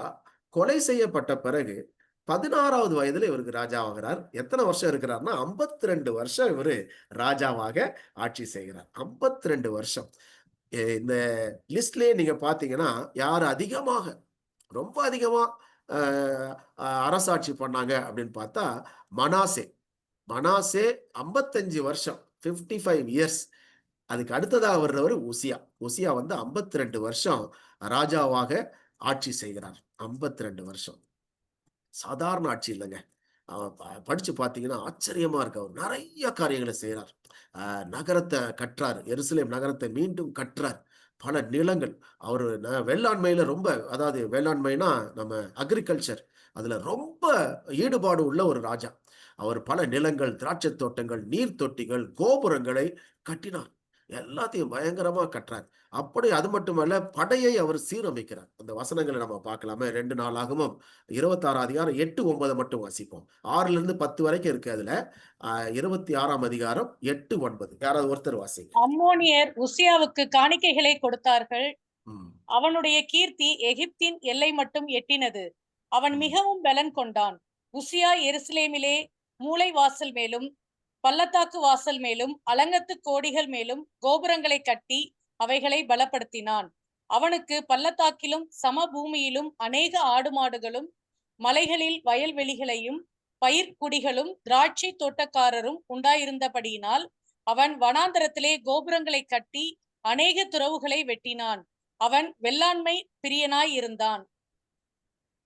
A: கொலை செய்யப்பட்ட பிறகு 16வது வயதுல இவருக்கு ராஜாவாகிறார். எத்தனை வருஷம் இருக்கிறார்னா 52 வருஷம் இவரு ராஜாவாக ஆட்சி செய்கிறார். 52 வருஷம். இந்த லிஸ்ட்லயே நீங்க பாத்தீங்கன்னா யார் அதிகமாக ரொம்ப அதிகமா அரசாட்சி பண்ணாங்க அப்படின்னு பார்த்தா மனாசே. மனாசே 55 வருஷம், 55 இயர்ஸ். அதுக்கு அடுத்ததாக வர்றவர் உசியா. உசியா வந்து 52 வருஷம் ராஜாவாக ஆட்சி செய்கிறார். 52 வருஷம் சாதாரண ஆட்சி இல்லைங்க. படிச்சு பார்த்தீங்கன்னா ஆச்சரியமா இருக்கு. அவர் நிறைய காரியங்களை செய்கிறார். நகரத்தை கட்டுறார், எருசலேம் நகரத்தை மீண்டும் கட்டுறார். பல நிலங்கள் அவர் வேளாண்மையில ரொம்ப, அதாவது வேளாண்மைனா நம்ம அக்ரிகல்ச்சர், அதுல ரொம்ப ஈடுபாடு உள்ள ஒரு ராஜா. அவர் பல நிலங்கள், திராட்சை தோட்டங்கள், நீர் தொட்டிகள், கோபுரங்களை கட்டினார். எல்லாத்தையும் பயங்கரமா கட்டுறார். அப்படி அது மட்டுமல்ல, படையை அவர் சீரமைக்கிறார். அந்த வசனங்களை நம்ம பார்க்கலாமே. 2 நாளாகமம் 26 அதிகாரம் 8, 9 மட்டும் வாசிப்போம். 6ல இருந்து 10 வரைக்கும் இருக்கு. அதுல 26ஆம் அதிகாரம் 8, 9 யாராவது ஒருத்தர் வாசிங்க.
B: அம்மோனியர் உசியாவுக்கு காணிக்கைகளை கொடுத்தார்கள்.
A: ம்.
B: அவனுடைய கீர்த்தி எகிப்தின் எல்லை மட்டும் எட்டினது. அவன்
A: ம்.
B: மிகவும் பலன் கொண்டான். உசியா எருசலேமிலே மூலை வாசல் மேலும் பள்ளத்தாக்கு வாசல் மேலும் அலங்கத்து கோடிகள் மேலும் கோபுரங்களை கட்டி அவைகளை பலப்படுத்தினான். அவனுக்கு பள்ளத்தாக்கிலும் சமபூமியிலும் அநேக ஆடு மாடுகளும் மலைகளில் வயல்வெளிகளையும் பயிர்க்குடிகளும் திராட்சை தோட்டக்காரரும் உண்டாயிருந்தபடியினால் அவன் வனாந்தரத்திலே கோபுரங்களை கட்டி அநேக துறவுகளை வெட்டினான். அவன் வெள்ளாண்மை பிரியனாய் இருந்தான்.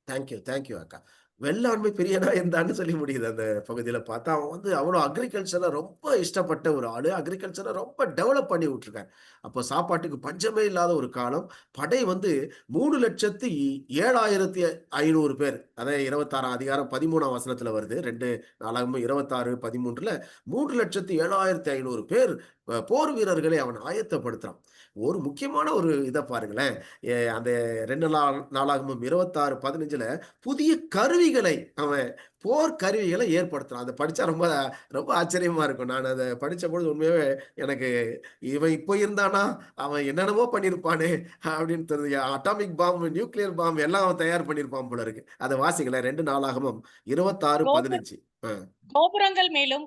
A: தேங்க்யூ அக்கா. வெள்ளாண்மை பிரியனா இருந்தான்னு சொல்லி முடியுது அந்த பகுதியில பார்த்தா. அவன் வந்து அவ்வளோ அக்ரிகல்ச்சரை ரொம்ப இஷ்டப்பட்ட ஒரு ஆளு. அக்ரிகல்ச்சரை ரொம்ப டெவலப் பண்ணி விட்டுருக்காரு. அப்போ சாப்பாட்டுக்கு பஞ்சமே இல்லாத ஒரு காலம். படை வந்து 3,07,500 பேர். அதாவது 26ஆம் அதிகாரம் 13ஆம் வசனத்துல வருது. 2 நாளாகமம் 26, 13ல 3,07,500 பேர் போர் வீரர்களை அவன் ஆயத்தப்படுத்துறான். ஒரு முக்கியமான ஒரு இதை பாருங்களேன். அந்த 2 நாளாகமம் 26, 15ல புதிய கருவிகளை அவன் போர் கருவிகளை ஏற்படுத்துறான். அதை படிச்சா ரொம்ப ரொம்ப ஆச்சரியமா இருக்கும். நான் அதை படிச்ச பொழுது உண்மையாவே எனக்கு இவன் இப்போ இருந்தானா அவன் என்னென்னமோ பண்ணியிருப்பானே அப்படின்னு தெரிஞ்சு, அட்டாமிக் பாம்பு, நியூக்ளியர் பாம்பு எல்லாம் அவன் தயார் பண்ணியிருப்பான் போல இருக்கு. அதை வாசிங்களேன். 2 நாளாகமம் 26, 15.
B: கோபுரங்கள் மேலும்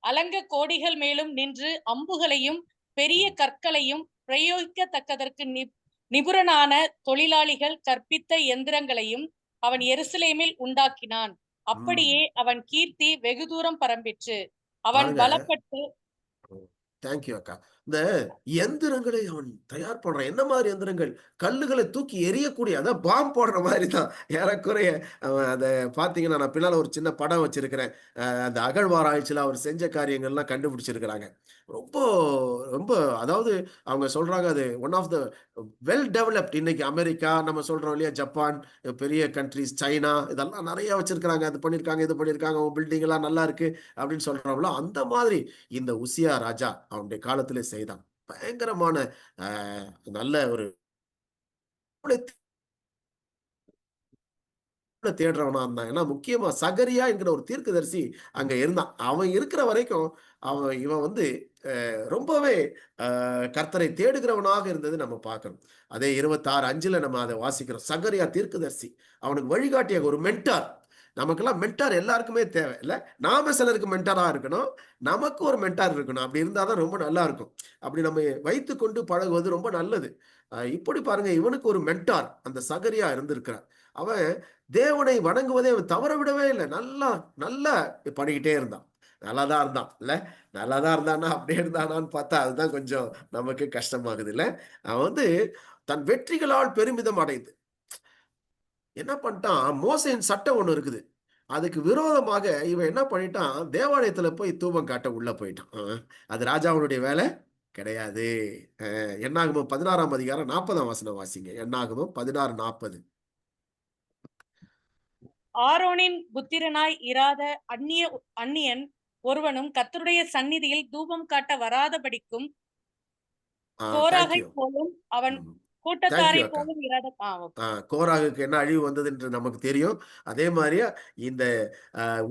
B: அலங்க கோடிகள் மேலும் நின்று அம்புகளையும் பெரிய கற்களையும் பிரயோகிக்கத்தக்கதற்கு நிபுணனான தொழிலாளிகள் கற்பித்த எந்திரங்களையும் அவன் எருசலேமில் உண்டாக்கினான். அப்படியே அவன் கீர்த்தி வெகு தூரம் பரம்பிற்று. அவன் பலப்பட்டு.
A: தேங்க்யூ அக்கா. இந்த எந்திரங்களை அவன் தயார் பண்றான். என்ன மாதிரி எந்திரங்கள்? கல்லுகளை தூக்கி எறியக்கூடிய, அதான் பாம் போடுற மாதிரி தான் ஏறக்குறைய. அவன் அதை பார்த்தீங்கன்னா, நான் பின்னால ஒரு சின்ன படம் வச்சிருக்கிறேன். அந்த அகழ்வாராய்ச்சியில அவர் செஞ்ச காரியங்கள்லாம் கண்டுபிடிச்சிருக்கிறாங்க. ரொம்ப ரொம்ப அதாவது அவங்க சொல்றாங்க, அது one of the well developed. இன்னைக்கு அமெரிக்கா நம்ம சொல்றோம் இல்லையா, ஜப்பான், பெரிய கண்ட்ரிஸ், சைனா, இதெல்லாம் நிறைய வச்சிருக்கிறாங்க. அது பண்ணியிருக்காங்க, இது பண்ணியிருக்காங்க, அவங்க பில்டிங் எல்லாம் நல்லா இருக்கு அப்படின்னு சொல்றோம்ல. அந்த மாதிரி இந்த உசியா ராஜா அவனுடைய காலத்திலே செய்தான். பயங்கரமான நல்ல ஒரு தேடுறவனா இருந்தான். ஏன்னா முக்கியமா சகரியா என்கிற ஒரு தீர்க்கதரிசி அங்க இருந்தான். அவன் இருக்கிற வரைக்கும் இவன் வந்து ரொம்பவே கர்த்தரை தேடுகிறவனாக இருந்தது நம்ம பார்க்கிறோம். அதே 26:5 நம்ம அதை வாசிக்கிறோம். சகரியா தீர்க்கதரிசி அவனுக்கு வழிகாட்டியாக ஒரு மென்டார். நமக்கெல்லாம் மென்டார் எல்லாருக்குமே தேவை இல்ல. நாம சிலருக்கு மென்டாரா இருக்கணும். நமக்கு ஒரு மென்டார் இருக்கணும். அப்படி இருந்தாதான் ரொம்ப நல்லா இருக்கும். அப்படி நம்ம வைத்துக்கொண்டு பழகுவது ரொம்ப நல்லது. இப்படி பாருங்க, இவனுக்கு ஒரு மென்டார் அந்த சகரியா இருந்திருக்கிறான். அவன் தேவனை வணங்குவதை அவன் தவற விடவே இல்லை. நல்லா நல்லா பண்ணிக்கிட்டே இருந்தான். நல்லாதான் இருந்தான் இல்ல. நல்லாதான் இருந்தானா அப்படியே இருந்தானான்னு பார்த்தா அதுதான் கொஞ்சம் நமக்கு கஷ்டமாகுது இல்ல. அவன் வந்து தன் வெற்றிகளால் பெருமிதம் அடைந்து என்ன பண்ணிட்டான், மோசேயின் சட்டம் ஒண்ணு இருக்குது. அதுக்கு விரோதமாக இவன் என்ன பண்ணிட்டான், தேவாலயத்துல போய் தூபம் காட்ட உள்ள போயிட்டான். அது ராஜாவுடைய வேலை கிடையாது. என்னாகமம் 16ஆம் அதிகாரம் 40ஆம் வசனம் வாசிங்க. என்னாகமம் 16:40.
B: ஆரோனின் புத்திரனாய் இராத அந்நியன் ஒருவனும் கர்த்தருடைய சந்நிதியில் தூபம் காட்ட வராதபடிக்கும் கோராகை
A: தேங்க்யூ.
B: போலும் அவன்
A: தேங்க்யூ
B: கூட்டத்தாரை
A: அக்கா.
B: போலும் இராத okay.
A: கோராகுக்கு என்ன அழிவு வந்தது என்று நமக்கு தெரியும். அதே மாதிரியா இந்த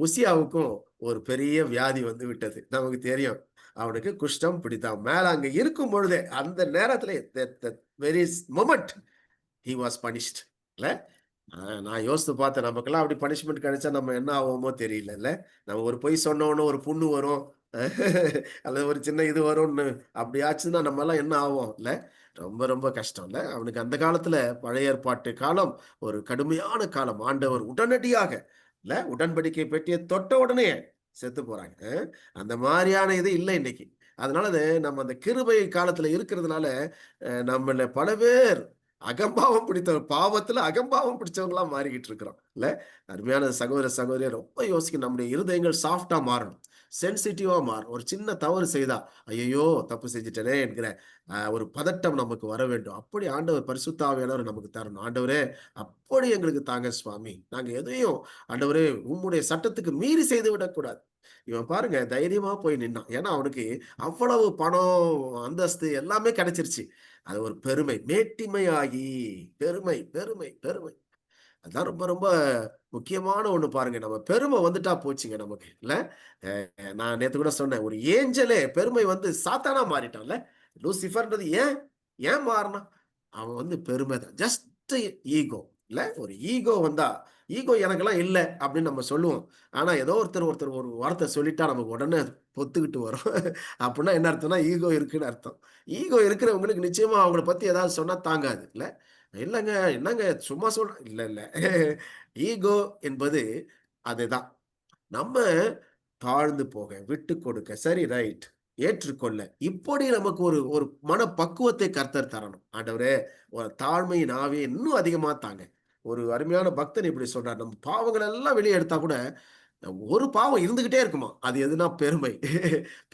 A: உசியாவுக்கும் ஒரு பெரிய வியாதி வந்து விட்டது, நமக்கு தெரியும். அவனுக்கு குஷ்டம் பிடித்தான். மேல அங்க இருக்கும் பொழுதே அந்த நேரத்துல very moment he was punished இல்ல. நான் யோசித்து பார்த்தேன், நமக்கெல்லாம் அப்படி பனிஷ்மெண்ட் கிடைச்சா நம்ம என்ன ஆவோமோ தெரியல இல்ல. நம்ம ஒரு பொய் சொன்னோன்னு ஒரு புண்ணு வரும் அல்லது ஒரு சின்ன இது வரும்னு அப்படி ஆச்சுன்னா நம்ம எல்லாம் என்ன ஆவோம் இல்ல. ரொம்ப ரொம்ப கஷ்டம் இல்ல. அவனுக்கு அந்த காலத்துல பழைய ஏற்பாட்டு காலம் ஒரு கடுமையான காலம். ஆண்டவர் உடனடியாக இல்ல உடன்படிக்கை பெட்டியை தொட்ட உடனே செத்து போறாங்க. அந்த மாதிரியான இது இல்லை இன்னைக்கு. அதனால நம்ம அந்த கிருபை காலத்துல இருக்கிறதுனால நம்மள பல பேர் அகம்பாவம் பிடித்த பாவத்துல அகம்பாவம் பிடிச்சவங்களா மாறிக்கிட்டு இருக்கிறோம் இல்ல. அருமையான சகோதர சகோதரியை ரொம்ப யோசிக்க, நம்முடைய இருதயங்கள் சாஃப்டா மாறணும், சென்சிட்டிவா மாறணும். ஒரு சின்ன தவறு செய்தா ஐயோ தப்பு செஞ்சுட்டேனே என்கிற ஒரு பதட்டம் நமக்கு வர வேண்டும். அப்படி ஆண்டவர் பரிசுத்த ஆவியானவர் நமக்கு தரணும். ஆண்டவரே அப்படி எங்களுக்கு தாங்க சுவாமி, நாங்க எதையும் ஆண்டவரே உம்முடைய சட்டத்துக்கு மீறி செய்து விடக்கூடாது. இவன் பாருங்க தைரியமா போய் நின்னான். ஏன்னா அவனுக்கு அவ்வளவு பணம், அந்தஸ்து எல்லாமே கிடைச்சிருச்சு. அது ஒரு பெருமை, மேட்டிமையாகி பெருமை பெருமை பெருமை. அதான் ரொம்ப ரொம்ப முக்கியமான ஒண்ணு பாருங்க. நம்ம பெருமை வந்துட்டா போச்சுங்க நமக்கு இல்ல. நான் நேத்து கூட சொன்னேன், ஒரு ஏஞ்சலே பெருமை வந்து சாத்தானா மாறிட்டான்ல. லூசிஃபர்ன்றது ஏன் ஏன் மாறினான்? அவன் வந்து பெருமை தான், ஜஸ்ட் ஈகோ இல்ல. ஒரு ஈகோ வந்தா, ஈகோ எனக்கெல்லாம் இல்ல அப்படின்னு நம்ம சொல்லுவோம். ஆனா ஏதோ ஒருத்தர் ஒரு வார்த்தை சொல்லிட்டா நமக்கு உடனே பொத்துக்கிட்டு வரும். அப்படின்னா என்ன அர்த்தம்னா ஈகோ இருக்குன்னு அர்த்தம். ஈகோ இருக்கிறவங்களுக்கு நிச்சயமா அவங்கள பத்தி ஏதாவது சொன்னா தாங்காது இல்ல. இல்லங்க என்னங்க சும்மா சொல்ற இல்ல இல்ல. ஈகோ என்பது அதுதான். நம்ம தாழ்ந்து போக, விட்டு கொடுக்க, சரி ரைட், ஏற்றுக்கொள்ள, இப்படி நமக்கு ஒரு ஒரு மனப்பக்குவத்தை கர்த்தர் தரணும். ஆண்டவரே ஒரு தாழ்மையின் ஆவியை இன்னும் அதிகமா தாங்க. ஒரு அருமையான பக்தன் இப்படி சொல்றார், நம்ம பாவங்கள் எல்லாம் வெளியே எடுத்தா கூட ஒரு பாவம் இருந்துகிட்டே இருக்குமா. அது எதுனா பெருமை.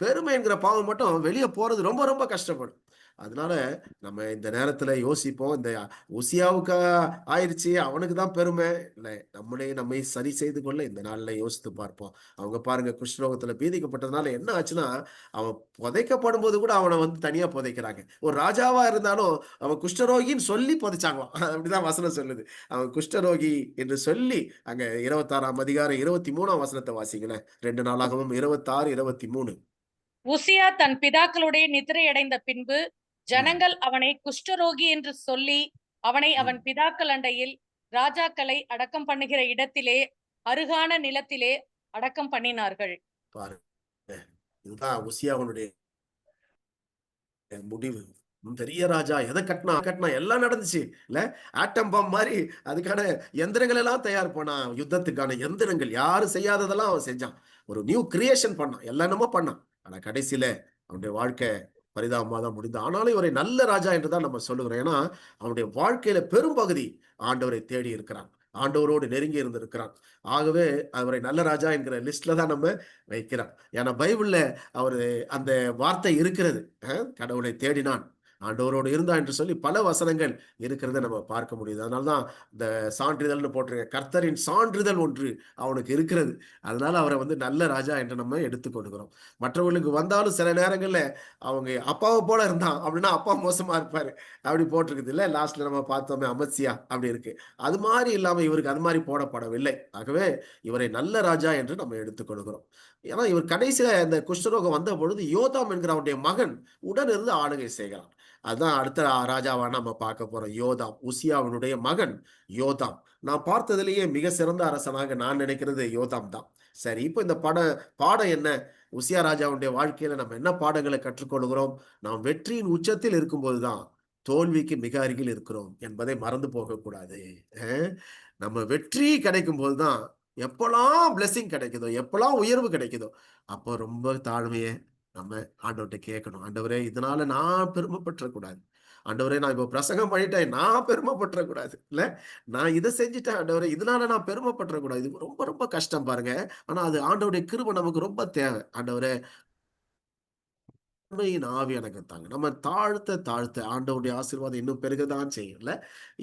A: பெருமை என்கிற பாவம் மட்டும் வெளியே போறது ரொம்ப ரொம்ப கஷ்டப்படும். அதனால நம்ம இந்த நேரத்துல யோசிப்போம். இந்த உசியாவுக்கு ஆயிருச்சு, அவனுக்கு தான் பெருமை இல்ல. நம்மை சரி செய்து கொள்ள இந்த நாள்ல யோசித்து பார்ப்போம். அவங்க பாருங்க குஷ்டரோகத்துல பீதிக்கப்பட்டதுனால என்ன ஆச்சுன்னா, அவன் புதைக்கப்படும் போது கூட அவனை வந்து தனியா புதைக்கிறாங்க. ஒரு ராஜாவா இருந்தாலும் அவன் குஷ்டரோகின்னு சொல்லி புதைச்சாங்களாம். அப்படிதான் வசனம் சொல்லுது. அவன் குஷ்டரோகி என்று சொல்லி அங்க 26ஆம் அதிகாரம் 23ஆம் வசனத்தை வாசிங்களேன். 2 நாளாகவும் 26, 23.
B: உசியா தன் பிதாக்களுடைய நித்திரையடைந்த பின்பு ஜனங்கள் அவனை குஷ்டரோகி என்று சொல்லி அவனை அவன் பிதாக்கள் அண்டையில் ராஜாக்களை அடக்கம் பண்ணுகிற இடத்திலே அருகான நிலத்திலே அடக்கம் பண்ணினார்கள்.
A: பாருங்க, இதுதான் உசியாவுடைய முடிவு. பெரிய ராஜா எதை கட்டினா எல்லாம் நடந்துச்சு இல்ல. ஆட்டம் பாம் மாதிரி அதுக்கான எந்திரங்கள் எல்லாம் தயார் பண்ணான். யுத்தத்துக்கான எந்திரங்கள் யாரும் செய்யாததெல்லாம் அவன் செஞ்சான். ஒரு நியூ கிரியேஷன் பண்ணான், எல்லாமே பண்ணான். ஆனா கடைசியில அவனுடைய வாழ்க்கை பரிதாபமா தான் முடிந்தது. ஆனாலும் இவரை நல்ல ராஜா என்று தான் நம்ம சொல்லுகிறோம். ஏன்னா அவனுடைய வாழ்க்கையில பெரும்பகுதி ஆண்டவரை தேடி இருக்கிறான், ஆண்டவரோடு நெருங்கி இருந்திருக்கிறான். ஆகவே அவரை நல்ல ராஜா என்கிற லிஸ்ட்ல தான் நம்ம வைக்கிறோம். ஏன்னா பைபிள்ல அவரு அந்த வார்த்தை இருக்கிறது. கடவுளை தேடினான், ஆண்டவரோடு இருந்தான் என்று சொல்லி பல வசனங்கள் இருக்கிறத நம்ம பார்க்க முடியுது. அதனாலதான் இந்த சான்றிதழ்னு போட்டிருக்க, கர்த்தரின் சான்றிதழ் ஒன்று அவனுக்கு இருக்கிறது. அதனால அவரை நல்ல ராஜா என்று நம்ம எடுத்துக்கொள்கிறோம். மற்றவர்களுக்கு வந்தாலும் சில நேரங்கள்ல அவங்க அப்பாவை போல இருந்தான் அப்படின்னா அப்பா மோசமா இருப்பாரு அப்படி போட்டிருக்குது இல்ல. லாஸ்ட்ல நம்ம பார்த்தோமே அமத்சியா அப்படி இருக்கு. அது மாதிரி இல்லாம இவருக்கு அது மாதிரி போடப்படவில்லை. ஆகவே இவரை நல்ல ராஜா என்று நம்ம எடுத்துக்கொள்கிறோம். ஏன்னா இவர் கடைசியில இந்த குஷ்டரோகம் வந்த பொழுது யோதாம் என்கிற அவருடைய மகன் உடன் இருந்து ஆளுகை செய்கிறான். அதுதான் அடுத்த ராஜாவா நம்ம பார்க்க போறோம். யோதாம், உசியாவினுடைய மகன் யோதாம். நான் பார்த்ததிலேயே மிக சிறந்த அரசனாக நான் நினைக்கிறது யோதாம் தான். சரி, இப்போ இந்த பாடம் என்ன? உசியா ராஜாவுடைய வாழ்க்கையில நம்ம என்ன பாடங்களை கற்றுக்கொள்கிறோம்? நாம் வெற்றியின் உச்சத்தில் இருக்கும்போதுதான் தோல்விக்கு மிக அருகில் இருக்கிறோம் என்பதை மறந்து போகக்கூடாது. நம்ம வெற்றி கிடைக்கும் போதுதான், எப்பெல்லாம் பிளெஸிங் கிடைக்குதோ, எப்பெல்லாம் உயர்வு கிடைக்குதோ, அப்போ ரொம்ப தாழ்மையை நம்ம ஆண்டவர்கிட்ட கேட்கணும். ஆண்டவரே, இதனால நான் பெருமைப்பற்றக்கூடாது. ஆண்டவரே, நான் இப்போ பிரசங்கம் பண்ணிட்டேன், நான் பெருமைப்பற்றக்கூடாது இல்ல. நான் இதை செஞ்சுட்டேன் ஆண்டவரே, இதனால நான் பெருமைப்பற்றக்கூடாது. இது ரொம்ப ரொம்ப கஷ்டம் பாருங்க. ஆனா அது ஆண்டவருடைய கிருபை நமக்கு ரொம்ப தேவை. ஆண்டவரே, ஆவி எனக்கு தாங்க. நம்ம தாழ்த்த ஆண்டவருடைய ஆசீர்வாதம் இன்னும் பெருகதான் செய்யல.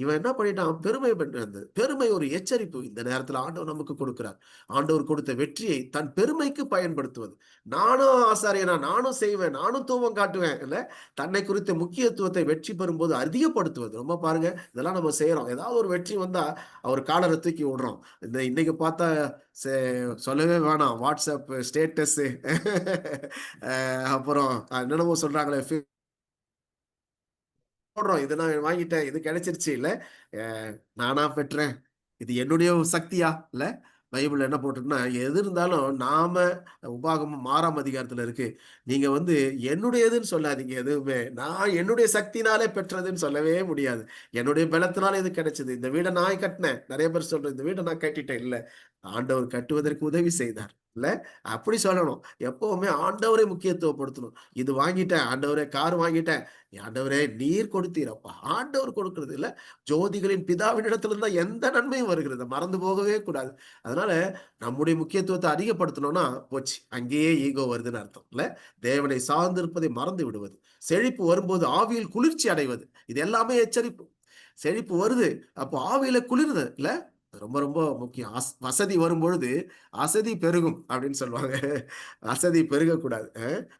A: இவன் என்ன பண்ணிட்டான்? பெருமை பெற்றது. பெருமை ஒரு எச்சரிப்பு இந்த நேரத்தில் ஆண்டவர் நமக்கு கொடுக்கிறார். ஆண்டவர் கொடுத்த வெற்றியை தன் பெருமைக்கு பயன்படுத்துவது. நானும் ஆசாரியனா, நானும் செய்வேன், நானும் தூவம் காட்டுவேன் இல்ல. தன்னை குறித்த முக்கியத்துவத்தை வெற்றி பெறும்போது அதிகப்படுத்துவது. ரொம்ப பாருங்க, இதெல்லாம் நம்ம செய்யறோம். ஏதாவது ஒரு வெற்றி வந்தா அவர் காலரை தூக்கி விடுறோம். இன்னைக்கு பார்த்தா சொல்லவே வேணாம், வாட்ஸ்அப் ஸ்டேட்டஸ் அப்புறம் என்னென்னமோ சொல்றாங்களே, போடுறோம், இது நான் வாங்கிட்டேன், இது கிடைச்சிருச்சு இல்ல, நானா பெற்றேன், இது என்னுடைய சக்தியா இல்ல. பைபிள் என்ன போட்டிருக்குன்னா, எது இருந்தாலும் நாம உபாகமம் 6ஆம் அதிகாரத்துல இருக்கு. நீங்க என்னுடையதுன்னு சொல்லாதீங்க. எதுவுமே நான் என்னுடைய சக்தினாலே பெற்றதுன்னு சொல்லவே முடியாது. என்னுடைய பலத்தினால இது கிடைச்சது. இந்த வீடை நான் கட்டினேன். நிறைய பேர் சொல்றேன், இந்த வீடை நான் கட்டிட்டேன். இல்ல, ஆண்டவர் கட்டுவதற்கு உதவி செய்தார் இல்ல. அப்படி சொல்லணும். எப்பவுமே ஆண்டவரை முக்கியத்துவப்படுத்தணும். இது வாங்கிட்டேன் ஆண்டவரே, கார் வாங்கிட்டேன் ஆண்டவரே, நீர் கொடுத்தீரப்பா. ஆண்டவர் கொடுக்கிறது இல்ல, ஜோதிகளின் பிதாவின் இடத்துல இருந்தா எந்த நன்மையும் வருகிறது, மறந்து போகவே கூடாது. அதனால நம்முடைய முக்கியத்துவத்தை அதிகப்படுத்தணும்னா போச்சு, அங்கேயே ஈகோ வருதுன்னு அர்த்தம் இல்ல. தேவனை சார்ந்திருப்பதை மறந்து விடுவது, செழிப்பு வரும்போது ஆவியில் குளிர்ச்சி அடைவது, இது எல்லாமே எச்சரிப்பு. செழிப்பு வருது, அப்போ ஆவியில குளிர்து இல்ல, ரொம்ப ரொம்ப முக்கியம். வசதி வரும்பொழுது அசதி பெருகும் அப்படின்னு சொல்லுவாங்க. அசதி பெருகக்கூடாது.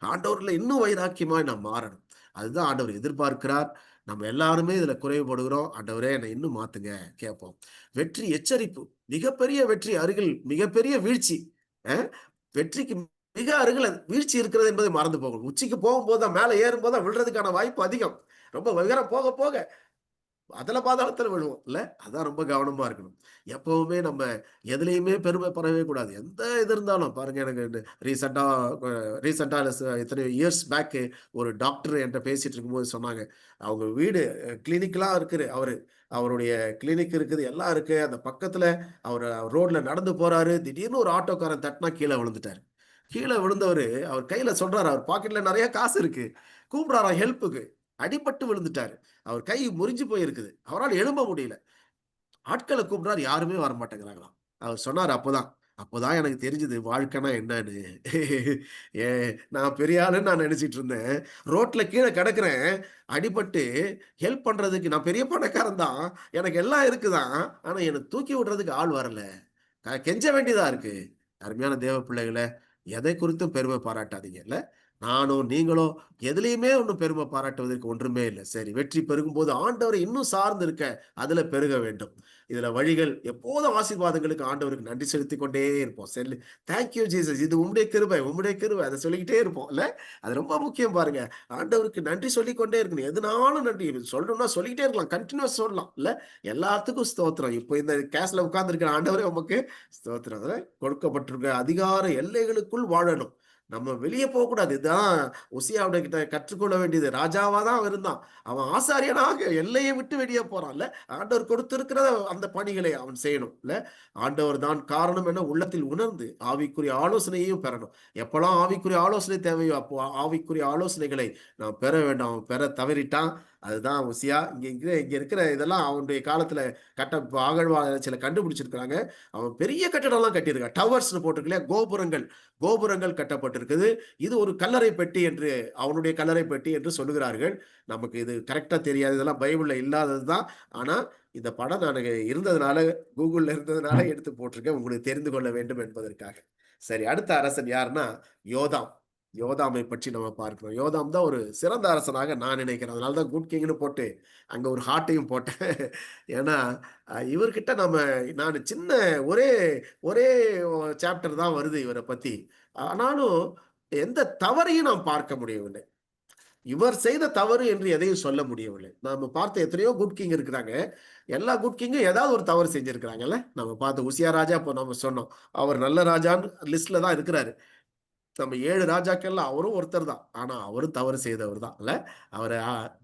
A: ஆண்டவர்ல இன்னும் வைராக்கியமாய் நாம் மாறணும். அதுதான் ஆண்டவர் எதிர்பார்க்கிறார். நம்ம எல்லாருமே இதுல குறைவுபடுகிறோம். ஆண்டவரே, என்னை இன்னும் மாத்துங்க கேட்போம். வெற்றி எச்சரிப்பு. மிகப்பெரிய வெற்றி அருகில் மிகப்பெரிய வீழ்ச்சி. வெற்றிக்கு மிக அருகில் வீழ்ச்சி இருக்கிறது என்பதை மறந்து போகணும். உச்சிக்கு போகும்போது தான், மேல ஏறும் போது விழுறதுக்கான வாய்ப்பு அதிகம். ரொம்ப உயரம் போக போக அதுல பாதாளத்துல விழுவோம் இல்ல. அதான் ரொம்ப கவனமா இருக்கணும். எப்பவுமே நம்ம எதுலையுமே பெருமைப்படவே கூடாது. எந்த இது இருந்தாலும் பாருங்க, எனக்கு ரீசெண்டா இத்தனை இயர்ஸ் பேக் ஒரு டாக்டர் என்கிட்ட பேசிட்டு இருக்கும்போது சொன்னாங்க, அவங்க வீடு கிளினிக்லாம் இருக்குது, அவருடைய கிளினிக் இருக்குது, எல்லாம் இருக்கு. அந்த பக்கத்துல அவர் ரோட்ல நடந்து போறாரு, திடீர்னு ஒரு ஆட்டோக்காரன் தட்டினா கீழே விழுந்துட்டாரு. கீழே விழுந்தவரு அவர் கையில சொல்றாரு, அவர் பாக்கெட்ல நிறைய காசு இருக்கு, கூப்பிடுறாரா ஹெல்ப்புக்கு. அடிபட்டு விழுந்துட்டாரு, அவர் கை முறிஞ்சு போயிருக்குது, அவரால் எழும்ப முடியல. ஆட்களை கூப்பிடுறாரு, யாருமே வர மாட்டேங்கிறாங்களாம். அவர் சொன்னார், அப்போதான் எனக்கு தெரிஞ்சது வாழ்க்கைனா என்னன்னு. ஏ, நான் பெரிய ஆளுன்னு நான் நினைச்சிட்டு இருந்தேன். ரோட்ல கீழே கிடக்குறேன், அடிபட்டு ஹெல்ப் பண்றதுக்கு நான் பெரிய பணக்காரன் தான், எனக்கு எல்லாம் இருக்குதான், ஆனா எனக்கு தூக்கி விடுறதுக்கு ஆள் வரல, கெஞ்ச வேண்டியதா இருக்கு. அருமையான தேவ பிள்ளைகளை, எதை குறித்தும் பெருமை பாராட்டாதீங்க இல்ல. நானும் நீங்களும் எதுலையுமே ஒன்றும் பெருமை பாராட்டுவதற்கு ஒன்றுமே இல்லை. சரி, வெற்றி பெருகும் போது ஆண்டவரை இன்னும் சார்ந்து இருக்க அதுல பெருக வேண்டும். இதுல வழிகள் எப்போதும் ஆசீர்வாதங்களுக்கு ஆண்டவருக்கு நன்றி செலுத்தி கொண்டே இருப்போம். சரி, தேங்க்யூ ஜீசஸ், இது உம்முடைய கிருபை, உம்முடைய கிருபை, அதை சொல்லிக்கிட்டே இருப்போம் இல்ல. அது ரொம்ப முக்கியம் பாருங்க. ஆண்டவருக்கு நன்றி சொல்லிக்கொண்டே இருக்கணும். எதுனாலும் நன்றி சொல்லணும்னா சொல்லிக்கிட்டே இருக்கலாம், கண்டினியூஸ் சொல்லலாம் இல்ல. எல்லாத்துக்கும் ஸ்தோத்திரம். இப்போ இந்த கேஸ்ல உட்கார்ந்து இருக்கிற ஆண்டவரே உமக்கு ஸ்தோத்திரம். கொடுக்கப்பட்டிருக்க அதிகார எல்லைகளுக்குள் வாழணும். நம்ம வெளியே போகக்கூடாது. இதுதான் உசியாவுடைய கிட்ட கற்றுக்கொள்ள வேண்டியது. ராஜாவா தான் இருந்தான். அவன் ஆசாரியனாக எல்லையை விட்டு வெளியே போறான்ல. ஆண்டவர் கொடுத்திருக்கிற அந்த பணிகளை அவன் செய்யணும் இல்ல. ஆண்டவர் தான் காரணம் என உள்ளத்தில் உணர்ந்து ஆவிக்குரிய ஆலோசனையையும் பெறணும். எப்பெல்லாம் ஆவிக்குரிய ஆலோசனை தேவையோ அப்போ ஆவிக்குரிய ஆலோசனைகளை நாம் பெற வேண்டும். அவன் பெற தவறிட்டான். அதுதான் உசியா. இங்க இருக்கிற இதெல்லாம் அவனுடைய காலத்துல அகழ்வாராய்ச்சியில கண்டுபிடிச்சிருக்கிறாங்க. அவன் பெரிய கட்டடம்லாம் கட்டியிருக்கான். டவர்ஸ்னு போட்டிருக்கு இல்லையா, கோபுரங்கள் கட்டப்பட்டிருக்குது. இது ஒரு கல்லறை பெட்டி என்று, அவனுடைய கல்லறை பெட்டி என்று சொல்லுகிறார்கள். நமக்கு இது கரெக்டா தெரியாது, இதெல்லாம் பைபிள்ல இல்லாததுதான். ஆனா இந்த படம் நான் இருந்ததுனால, கூகுள்ல இருந்ததுனால எடுத்து போட்டிருக்கேன், உங்களுக்கு தெரிந்து கொள்ள வேண்டும் என்பதற்காக. சரி, அடுத்த அரசன் யாருன்னா யோதாம். யோதாமை பற்றி நம்ம பார்க்கிறோம். யோதாம் தான் ஒரு சிறந்த அரசனாக நான் நினைக்கிறேன். அதனாலதான் குட் கிங்னு போட்டு அங்க ஒரு ஹார்ட்டையும் போட்டேன். ஏன்னா இவர்கிட்ட நான் சின்ன ஒரே ஒரே சாப்டர் தான் வருது இவரை பத்தி. ஆனாலும் எந்த தவறையும் நாம் பார்க்க முடியவில்லை. இவர் செய்த தவறு என்று எதையும் சொல்ல முடியவில்லை. நாம பார்த்த எத்தனையோ குட் கிங் இருக்கிறாங்க. எல்லா குட் கிங்கும் ஏதாவது ஒரு தவறு செஞ்சிருக்கிறாங்கல்ல. நம்ம பார்த்த உசியா ராஜா இப்போ நம்ம சொன்னோம், அவர் நல்ல ராஜான்னு லிஸ்ட்ல தான் இருக்கிறாரு. நம்ம 7 ராஜாக்கள்ல அவரும் ஒருத்தர் தான். ஆனா அவரும் தவறு செய்தவர் தான் இல்ல. அவரை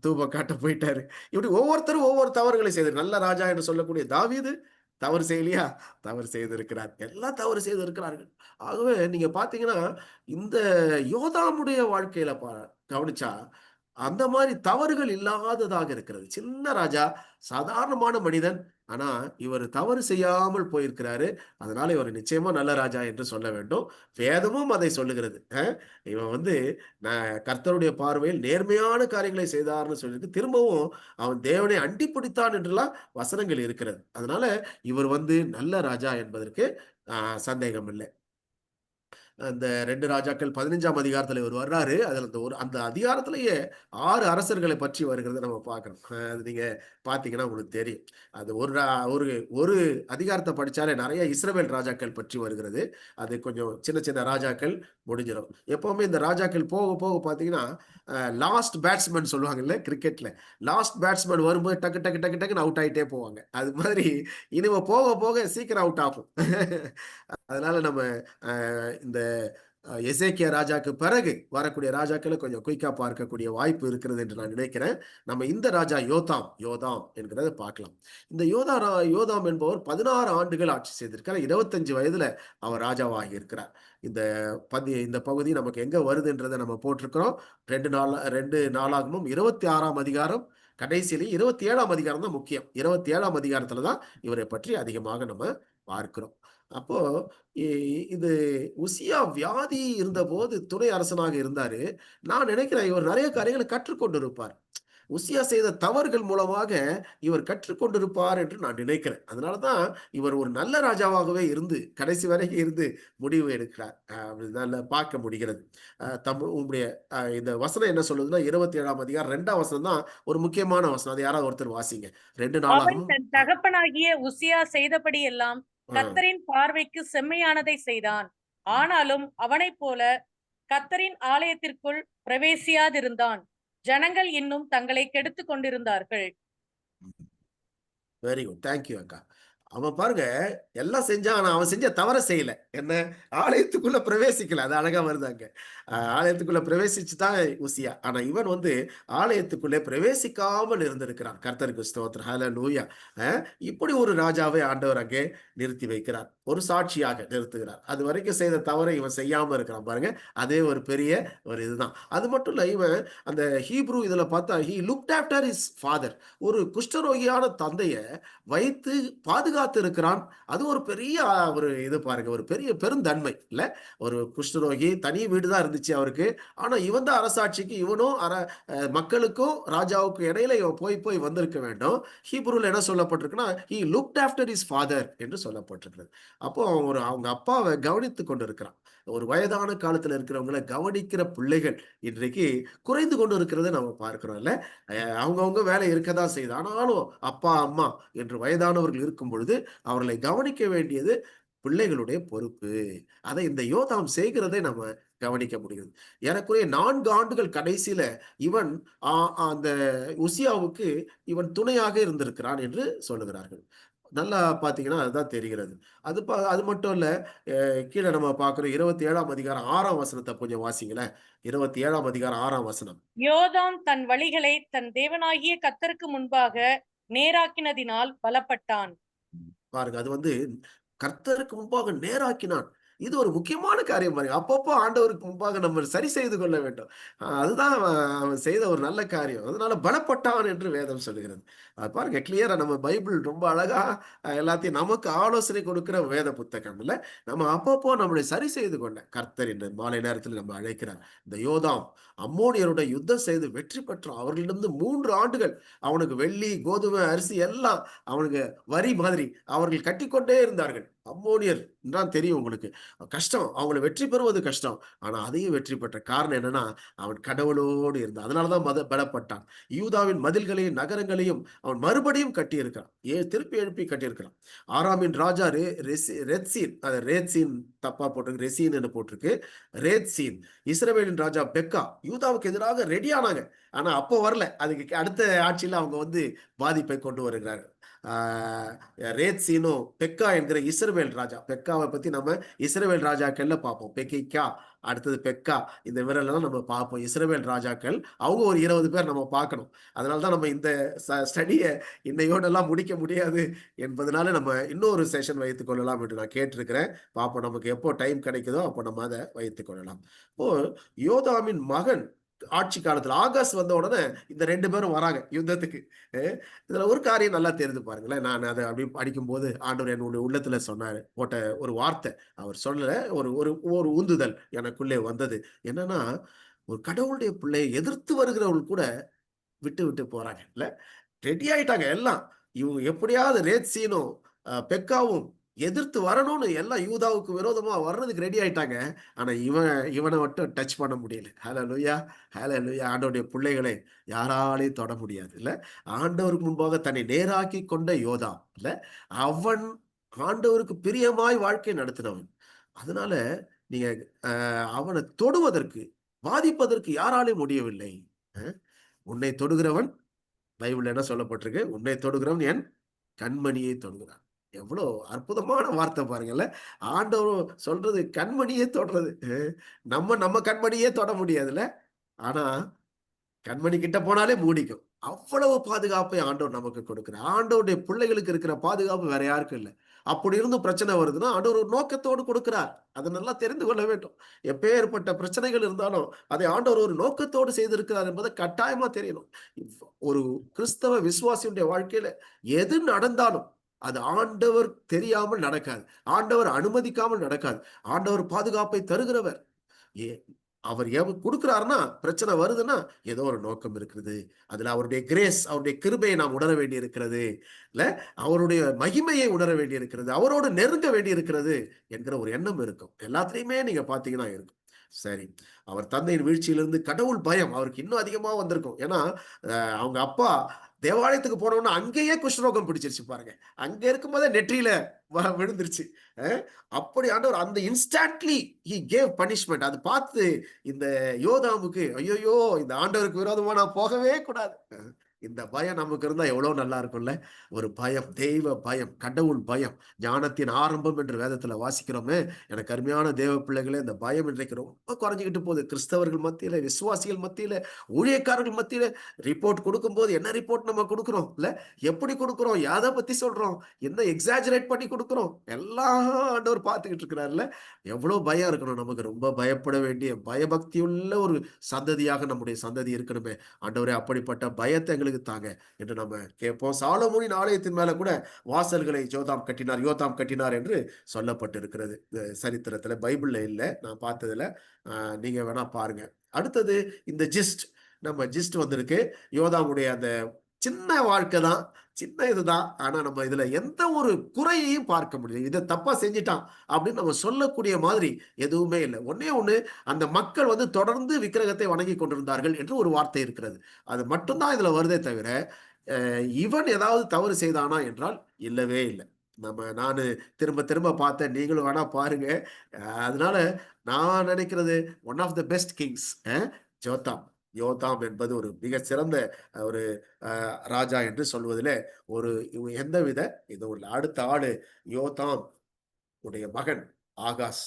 A: தூபம் காட்ட போயிட்டாரு. இப்படி ஒவ்வொருத்தரும் ஒவ்வொரு தவறுகளை செய்தார். நல்ல ராஜா என்று சொல்லக்கூடிய தாவீது தவறு செய்யலையா? தவறு செய்திருக்கிறார். எல்லாம் தவறு செய்திருக்கிறார்கள். ஆகவே நீங்க பாத்தீங்கன்னா இந்த யோதாமுடைய வாழ்க்கையில கவனிச்சா அந்த மாதிரி தவறுகள் இல்லாததாக இருக்கிறது. சின்ன ராஜா, சாதாரணமான மனிதன். ஆனா இவர் தவறு செய்யாமல் போயிருக்கிறாரு. அதனால இவர் நிச்சயமா நல்ல ராஜா என்று சொல்ல வேண்டும். வேதமும் அதை சொல்லுகிறது. இவன் கர்த்தருடைய பார்வையில் நேர்மையான காரியங்களை செய்தார்னு சொல்லிட்டு, திரும்பவும் அவன் தேவனை அண்டி பிடித்தான் என்றெல்லாம் வசனங்கள் இருக்கிறது. அதனால இவர் நல்ல ராஜா என்பதற்கு சந்தேகம் இல்லை. அந்த 2 ராஜாக்கள் 15ஆம் அதிகாரத்துல இவர் வர்றாரு. அதுல அந்த அதிகாரத்திலேயே 6 அரசர்களை பற்றி வருகிறத நம்ம பார்க்கிறோம். அது நீங்க பார்த்தீங்கன்னா உங்களுக்கு தெரியும். அது ஒரு அதிகாரத்தை படிச்சாலே நிறைய இஸ்ரவேல் ராஜாக்கள் பற்றி வருகிறது. அது கொஞ்சம் சின்ன சின்ன ராஜாக்கள் முடிஞ்சிடும். எப்பவுமே இந்த ராஜாக்கள் போக போக பார்த்தீங்கன்னா லாஸ்ட் பேட்ஸ்மேன் சொல்லுவாங்கல்ல கிரிக்கெட்ல. லாஸ்ட் பேட்ஸ்மேன் வரும்போது டக்கு டக்கு டக்கு டக்குன்னு அவுட் ஆயிட்டே போவாங்க. அது மாதிரி இனிமே போக போக சீக்கிரம் அவுட் ஆகும். அதனால நம்ம இந்த எசேக்கியா ராஜாக்கு பிறகு வரக்கூடிய ராஜாக்களை கொஞ்சம் குயிக்கா பார்க்கக்கூடிய வாய்ப்பு இருக்கிறது என்று நான் நினைக்கிறேன். நம்ம இந்த ராஜா யோதாம் என்கிறத பார்க்கலாம். இந்த யோதாம் என்பவர் 16 ஆண்டுகள் ஆட்சி செய்திருக்கிறார். 25 வயதுல அவர் ராஜாவாகி இருக்கிறார். இந்த பகுதி நமக்கு எங்க வருதுன்றதை நம்ம போட்டிருக்கிறோம். 2 நாளாகமும் 26ஆம் அதிகாரம் கடைசியிலே 27ஆம் அதிகாரம் தான் முக்கியம். 27ஆம் அதிகாரத்துல தான் இவரை பற்றி அதிகமாக நம்ம பார்க்கிறோம். அப்போ இது உசியா வியாதி இருந்தபோது துணை அரசனாக இருந்தாரு. நான் நினைக்கிறேன் இவர் நிறைய காரியங்களை கற்றுக்கொண்டிருப்பார். உசியா செய்த தவறுகள் மூலமாக இவர் கற்றுக்கொண்டிருப்பார் என்று நான் நினைக்கிறேன். அதனாலதான் இவர் ஒரு நல்ல ராஜாவாகவே இருந்து கடைசி வரைக்கும் இருந்து முடிவு எடுக்கிறார். நல்ல பார்க்க முடிகிறது. உங்களுடைய இந்த வசனம் என்ன சொல்லுதுன்னா 27ஆம் அதிகாரம் 2ஆம் வசனம் தான் ஒரு முக்கியமான வசனம். அது யாராவது ஒருத்தர் வாசிங்க. 2 நாளாகவும்
B: தன் தகப்பனாகிய உசியா செய்தபடி எல்லாம் கர்த்தரின் பார்வைக்கு செம்மையானதை செய்தான். ஆனாலும் அவனைப் போல கர்த்தரின் ஆலயத்திற்குள் பிரவேசியாதிருந்தான். ஜனங்கள் இன்னும் தங்களை கெடுத்துக் கொண்டிருந்தார்கள்.
A: வெரி குட், தேங்க்யூ அக்கா. அவன் பாருங்க எல்லாம் செஞ்சான். ஆனா அவன் செஞ்ச தவற செய்யல. என்ன, ஆலயத்துக்குள்ள பிரவேசிக்கல. அது அழகா வருதாங்க. ஆலயத்துக்குள்ள பிரவேசிச்சுதான் உசியா. ஆனா இவன் ஆலயத்துக்குள்ளே பிரவேசிக்காமல் இருந்திருக்கிறான். கர்த்தருக்கு ஸ்தோத்திரம், ஹல்லேலூயா. இப்படி ஒரு ராஜாவை ஆண்டவர் அங்கே நிறுத்தி வைக்கிறார். ஒரு சாட்சியாக நிறுத்துகிறார். அது வரைக்கும் செய்த தவறை இவன் செய்யாம இருக்கிறான் பாருங்க. அதே ஒரு பெரிய ஒரு இதுதான். அது மட்டும் இல்ல, இவன் அந்த ஹீப்ரூ இதுல பார்த்தா he looked after his father. ஒரு குஷ்டரோகியான தந்தைய வைத்து பாதுகாத்து இருக்கிறான். அது ஒரு பெரிய ஒரு இது பாருங்க, ஒரு பெரிய பெருந்தன்மை இல்ல. ஒரு குஷ்டரோகி, தனி வீடு தான் இருந்துச்சு அவருக்கு. ஆனா இவன் தான் அரசாட்சிக்கு, இவனும் மக்களுக்கும் ராஜாவுக்கும் இடையில இவன் போய் வந்திருக்க வேண்டும். ஹீப்ரூல என்ன சொல்லப்பட்டிருக்குன்னா he looked after his father என்று சொல்லப்பட்டிருக்கிறது. அப்போ அவங்க அப்பாவை கவனித்து கொண்டு இருக்கிறான். ஒரு வயதான காலத்துல இருக்கிறவங்களை கவனிக்கிற பிள்ளைகள் இன்றைக்கு குறைந்து கொண்டு இருக்கிறத நம்ம பார்க்கிறோம்ல. அவங்கவுங்க வேலை இருக்கதான் செய்யுது. ஆனாலும் அப்பா அம்மா என்று வயதானவர்கள் இருக்கும் பொழுது அவர்களை கவனிக்க வேண்டியது பிள்ளைகளுடைய பொறுப்பு. அதை இந்த யோதாம் செய்கிறதை நம்ம கவனிக்க முடியுது. ஏறக்குறைய 4 ஆண்டுகள் கடைசியில இவன் அந்த உசியாவுக்கு இவன் துணையாக இருந்திருக்கிறான் என்று சொல்லுகிறார்கள். நல்லா பார்த்தீங்கன்னா அதுதான் தெரிகிறது. அது மட்டும் இல்ல, கீழ நம்ம பார்க்குறோம் 27ஆம் அதிகாரம் 6ஆம் வசனத்த கொஞ்சம் வாசிங்களேன். 27ஆம் அதிகாரம் 6ஆம் வசனம்.
B: யோதாம் தன் வழிகளை தன் தேவனாகிய கர்த்தருக்கு முன்பாக நேராக்கினதினால் பலப்பட்டான்.
A: பாருங்க, அது வந்து கர்த்தருக்கு முன்பாக நேராக்கினான். இது ஒரு முக்கியமான காரியம் பாருங்க. அப்பப்போ ஆண்டவருக்கு முன்பாக நம்ம சரி செய்து கொள்ள வேண்டும். அதுதான் அவன் செய்த ஒரு நல்ல காரியம். அதனால பலப்பட்டான் என்று வேதம் சொல்லுகிறது. பாருங்க, கிளியரா நம்ம பைபிள் ரொம்ப அழகா எல்லாத்தையும் நமக்கு ஆலோசனை கொடுக்கிற வேத புத்தகம் இல்ல. நம்ம அப்பப்போ நம்மளை சரி செய்து கொள்ள கர்த்தர் இந்த மாலை நேரத்தில் நம்ம அழைக்கிறார். இந்த யோதாம் அம்மோனியரோட யுத்தம் செய்து வெற்றி பெற்றான். அவர்களிடமிருந்து 3 ஆண்டுகள் அவனுக்கு வெள்ளி, கோதுமை, அரிசி எல்லாம் அவனுக்கு வரி மாதிரி அவர்கள் கட்டிக்கொண்டே இருந்தார்கள். அம்மோனியர் தான் தெரியும் உங்களுக்கு. கஷ்டம். அவங்கள வெற்றி பெறுவது கஷ்டம். ஆனா அதையும் வெற்றி பெற்ற காரணம் என்னன்னா, அவன் கடவுளோடு இருந்தான். அதனால தான் பலப்பட்டான். யூதாவின் மதில்களையும், நகரங்களையும் அவன் மறுபடியும் கட்டியிருக்கிறான். திருப்பி எழுப்பி கட்டியிருக்கிறான். ஆராமின் ராஜா ரெத்சீன், ரேத்சீன் தப்பா போட்டிருக்கு. ரெசீன்னு போட்டிருக்கு. ரேத்சீன். இஸ்ரவேலின் ராஜா பெக்கா யூதாவுக்கு எதிராக ரெடி ஆனாங்க. ஆனா அப்போ வரல. அதுக்கு அடுத்த ஆட்சியில அவங்க வந்து பாதிப்பை கொண்டு வருகிறார்கள். ரேத்சீனோ பெக்கா என்கிற இஸ்ரவேல் ராஜா. பெக்காவை பத்தி நம்ம இஸ்ரவேல் ராஜாக்கள்ல பார்ப்போம். பெக்கிக்கா, அடுத்தது பெக்கா, இந்த விவரம்லாம் நம்ம பார்ப்போம். இஸ்ரவேல் ராஜாக்கள் அவங்க ஒரு 20 பேர் நம்ம பார்க்கணும். அதனாலதான் நம்ம இந்த ஸ்டடியை இன்னையோடெல்லாம் முடிக்க முடியாது என்பதனால நம்ம இன்னொரு செஷன் வைத்துக் கொள்ளலாம் என்று நான் கேட்டிருக்கிறேன். பார்ப்போம், நமக்கு எப்போ டைம் கிடைக்குதோ அப்போ நம்ம அதை வைத்துக் கொள்ளலாம். இப்போ யோதாமின் மகன் ஆட்சி காலத்துல ஆகாஸ் வந்த உடனே இந்த 2 பேரும் வராங்க யுத்தத்துக்கு. இதுல ஒரு காரியம் நல்லா தெரிந்து பாருங்களேன். நான் அதை அப்படி படிக்கும்போது ஆண்டவர் என்னுடைய உள்ளத்துல சொன்னாரு, போட்ட ஒரு வார்த்தை. அவர் சொல்லல, ஒரு ஒரு ஒரு உந்துதல் எனக்குள்ளே வந்தது. என்னன்னா, ஒரு கடவுளுடைய பிள்ளையை எதிர்த்து வருகிறவர்கள் கூட விட்டு விட்டு போறாங்க இல்ல. ரெடி ஆயிட்டாங்க எல்லாம். இவங்க எப்படியாவது ரேத்சீனும் பெக்காவும் எதிர்த்து வரணும்னு எல்லாம் யூதாவுக்கு விரோதமா வர்றதுக்கு ரெடி ஆயிட்டாங்க. ஆனா இவனை மட்டும் டச் பண்ண முடியல. ஹல்லேலூயா, ஹல்லேலூயா. ஆண்டவருடைய பிள்ளைகளை யாராலையும் தொட முடியாது இல்ல. ஆண்டவருக்கு முன்பாக தன்னை நேராக்கி கொண்ட யோதா இல்ல, அவன் ஆண்டவருக்கு பிரியமாய் வாழ்க்கை நடத்தினவன். அதனால நீங்க அவனை தொடுவதற்கு, பாதிப்பதற்கு யாராலையும் முடியவில்லை. உன்னை தொடுகிறவன், பைபிள் என்ன சொல்லப்பட்டிருக்கு, உன்னை தொடுகிறவன் என் கண்மணியை தொடுகிறான். எவ்வளவு அற்புதமான வார்த்தை பாருங்கல்ல. ஆண்டவர் சொல்றது கண்மணியே தொடுறது. நம்ம நம்ம கண்மணியே தொட முடியாதுல்ல. ஆனா கண்மணி கிட்ட போனாலே மூடிக்கும். அவ்வளவு பாதுகாப்பை ஆண்டவர் நமக்கு கொடுக்கிறார். ஆண்டவருடைய பிள்ளைகளுக்கு இருக்கிற பாதுகாப்பு வேற யாருக்கும் இல்லை. அப்படி இருந்தும் பிரச்சனை வருதுன்னா ஆண்டவர் ஒரு நோக்கத்தோடு கொடுக்கிறார். அதை நல்லா தெரிந்து கொள்ள வேண்டும். எப்பேற்பட்ட பிரச்சனைகள் இருந்தாலும் அதை ஆண்டவர் ஒரு நோக்கத்தோடு செய்திருக்கிறார் என்பதை கட்டாயமா தெரியணும். ஒரு கிறிஸ்தவ விசுவாசியுடைய வாழ்க்கையில எது நடந்தாலும் அது ஆண்டவர் தெரியாமல் நடக்காது. ஆண்டவர் அனுமதிக்காமல் நடக்காது. ஆண்டவர் பாதுகாப்பை தருகிறவர். ஏ அவர் கொடுக்கிறாருன்னா, பிரச்சனை வருதுன்னா ஏதோ ஒரு நோக்கம் இருக்கிறது. அதுல அவருடைய கிரேஸ், அவருடைய கிருபையை நாம் உணர வேண்டி இருக்கிறது இல்ல, அவருடைய மகிமையை உணர வேண்டி இருக்கிறது, அவரோடு நெருங்க வேண்டி இருக்கிறது என்கிற ஒரு எண்ணம் இருக்கும். எல்லாத்துலயுமே நீங்க பாத்தீங்கன்னா இருக்கும். சரி, அவர் தந்தையின் வீழ்ச்சியிலிருந்து கடவுள் பயம் அவருக்கு இன்னும் அதிகமா வந்திருக்கும். ஏன்னா அவங்க அப்பா தேவாலயத்துக்கு போனோம்னா அங்கேயே குஷ்ரோகம் பிடிச்சிருச்சு பாருங்க. அங்க இருக்கும்போதே நெற்றியில விழுந்துருச்சு. அப்படி ஆண்டவர் அந்த இன்ஸ்டன்ட்லி ஹி கேவ் பனிஷ்மெண்ட். அது பார்த்து இந்த யோதாமுக்கு ஐயோ, இந்த ஆண்டவருக்கு விரோதமா நான் போகவே கூடாது. இந்த பயம் நமக்கு இருந்தா எவ்வளவு நல்லா இருக்கும்ல. ஒரு பயம், தெய்வ பயம், கடவுள் பயம், ஞானத்தின் ஆரம்பம் என்று வேதத்துல வாசிக்கிறோமே. எனக்கு அருமையான தேவ பிள்ளைகளே, இந்த பயம் இன்றைக்கு ரொம்ப குறைஞ்சிக்கிட்டு போகுது. கிறிஸ்தவர்கள் மத்தியில, விசுவாசிகள் மத்தியில, ஊழியக்காரர்கள் மத்தியில. ரிப்போர்ட் கொடுக்கும்போது என்ன ரிப்போர்ட் நம்ம கொடுக்கிறோம் இல்ல, எப்படி கொடுக்கிறோம், யாரை பத்தி சொல்றோம், என்ன எக்ஸாஜரேட் பண்ணி கொடுக்கிறோம், எல்லாம் ஆண்டவர் பார்த்துக்கிட்டு இருக்கிறாருல்ல. எவ்வளவு பயம் இருக்கணும் நமக்கு. ரொம்ப பயப்பட வேண்டிய, பயபக்தியுள்ள ஒரு சந்ததியாக நம்முடைய சந்ததி இருக்கணுமே. ஆண்டவரே, அப்படிப்பட்ட பயத்தை எங்களுக்கு தாங்க என்று நம்ம கேட்போம். சாலமோனின் ஆலயத்தின் மேல கூட வாசல்களை யோதாம் கட்டினார் என்று சொல்லப்பட்டிருக்கிறது சரித்திரத்துல. பைபிள்ல இல்லை, நான் பார்த்ததுல. நீங்க வேணா பாருங்க. அடுத்தது இந்த நம்ம ஜிஸ்ட் வந்திருக்கு. யோதாமுடைய அந்த சின்ன வாழ்க்கை தான், சின்ன இதுதான். ஆனா நம்ம இதுல எந்த ஒரு குறையையும் பார்க்க முடியும். இதை தப்பா செஞ்சிட்டான் அப்படின்னு நம்ம சொல்லக்கூடிய மாதிரி எதுவுமே இல்லை. ஒன்னே ஒண்ணு, அந்த மக்கள் வந்து தொடர்ந்து விக்கிரகத்தை வணங்கி கொண்டிருந்தார்கள் என்று ஒரு வார்த்தை இருக்கிறது. அது மட்டும்தான் இதுல வருதே தவிர இவன் ஏதாவது தவறு செய்தானா என்றால் இல்லவே இல்லை. நானு திரும்ப திரும்ப பார்த்தேன், நீங்களும் வேணா பாருங்க. அதனால நான் நினைக்கிறது one of the best kings Jotham. யோதாம் என்பது ஒரு மிக சிறந்த ஒரு ராஜா என்று சொல்வதிலே ஒரு எந்தவித இது ஒரு அடுத்த ஆடு யோதாம் உடைய மகன் ஆகாஸ்.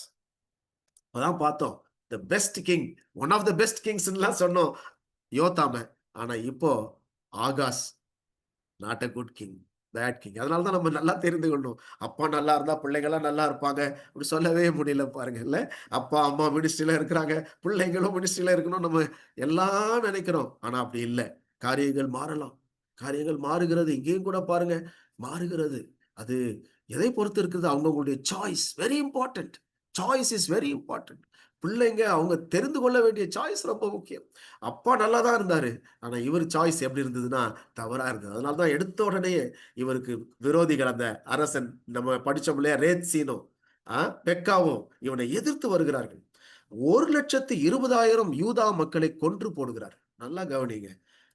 A: அதான் பார்த்தோம், the best king, one of the best kings சொன்னோம் யோதாம. ஆனா இப்போ Ahaz not a good king, bad king. அதனாலதான் நம்ம நல்லா தெரிந்து கொள்ளணும். அப்பா நல்லா இருந்தா பிள்ளைங்களாம் நல்லா இருப்பாங்க அப்படி சொல்லவே முடியல பாருங்க. இல்ல, அப்பா அம்மா மினிஸ்ட்ரியில இருக்கிறாங்க, பிள்ளைங்களும் மினிஸ்ட்ரியில இருக்கணும் நம்ம எல்லாம் நினைக்கிறோம். ஆனா அப்படி இல்லை. காரியங்கள் மாறலாம், காரியங்கள் மாறுகிறது. இங்கேயும் கூட பாருங்க மாறுகிறது. அது எதை பொறுத்து இருக்குது? அவங்களுடைய choice very important. Choice is very important. பிள்ளைங்க அவங்க தெரிந்து கொள்ள வேண்டிய சாய்ஸ் ரொம்ப முக்கியம். அப்பா நல்லா தான் இருந்தாரு, ஆனா இவர் சாய்ஸ் எப்படி இருந்ததுன்னா தவறா இருந்தது. அதனாலதான் எடுத்த உடனே இவருக்கு விரோதிகள், அந்த அரசன் நம்ம படிச்சோம் இல்லையா, ரேத்சீனும் பெக்காவும் இவனை எதிர்த்து வருகிறார்கள். 1,20,000 யூதா மக்களை கொன்று போடுகிறார். நல்லா கவனிங்க,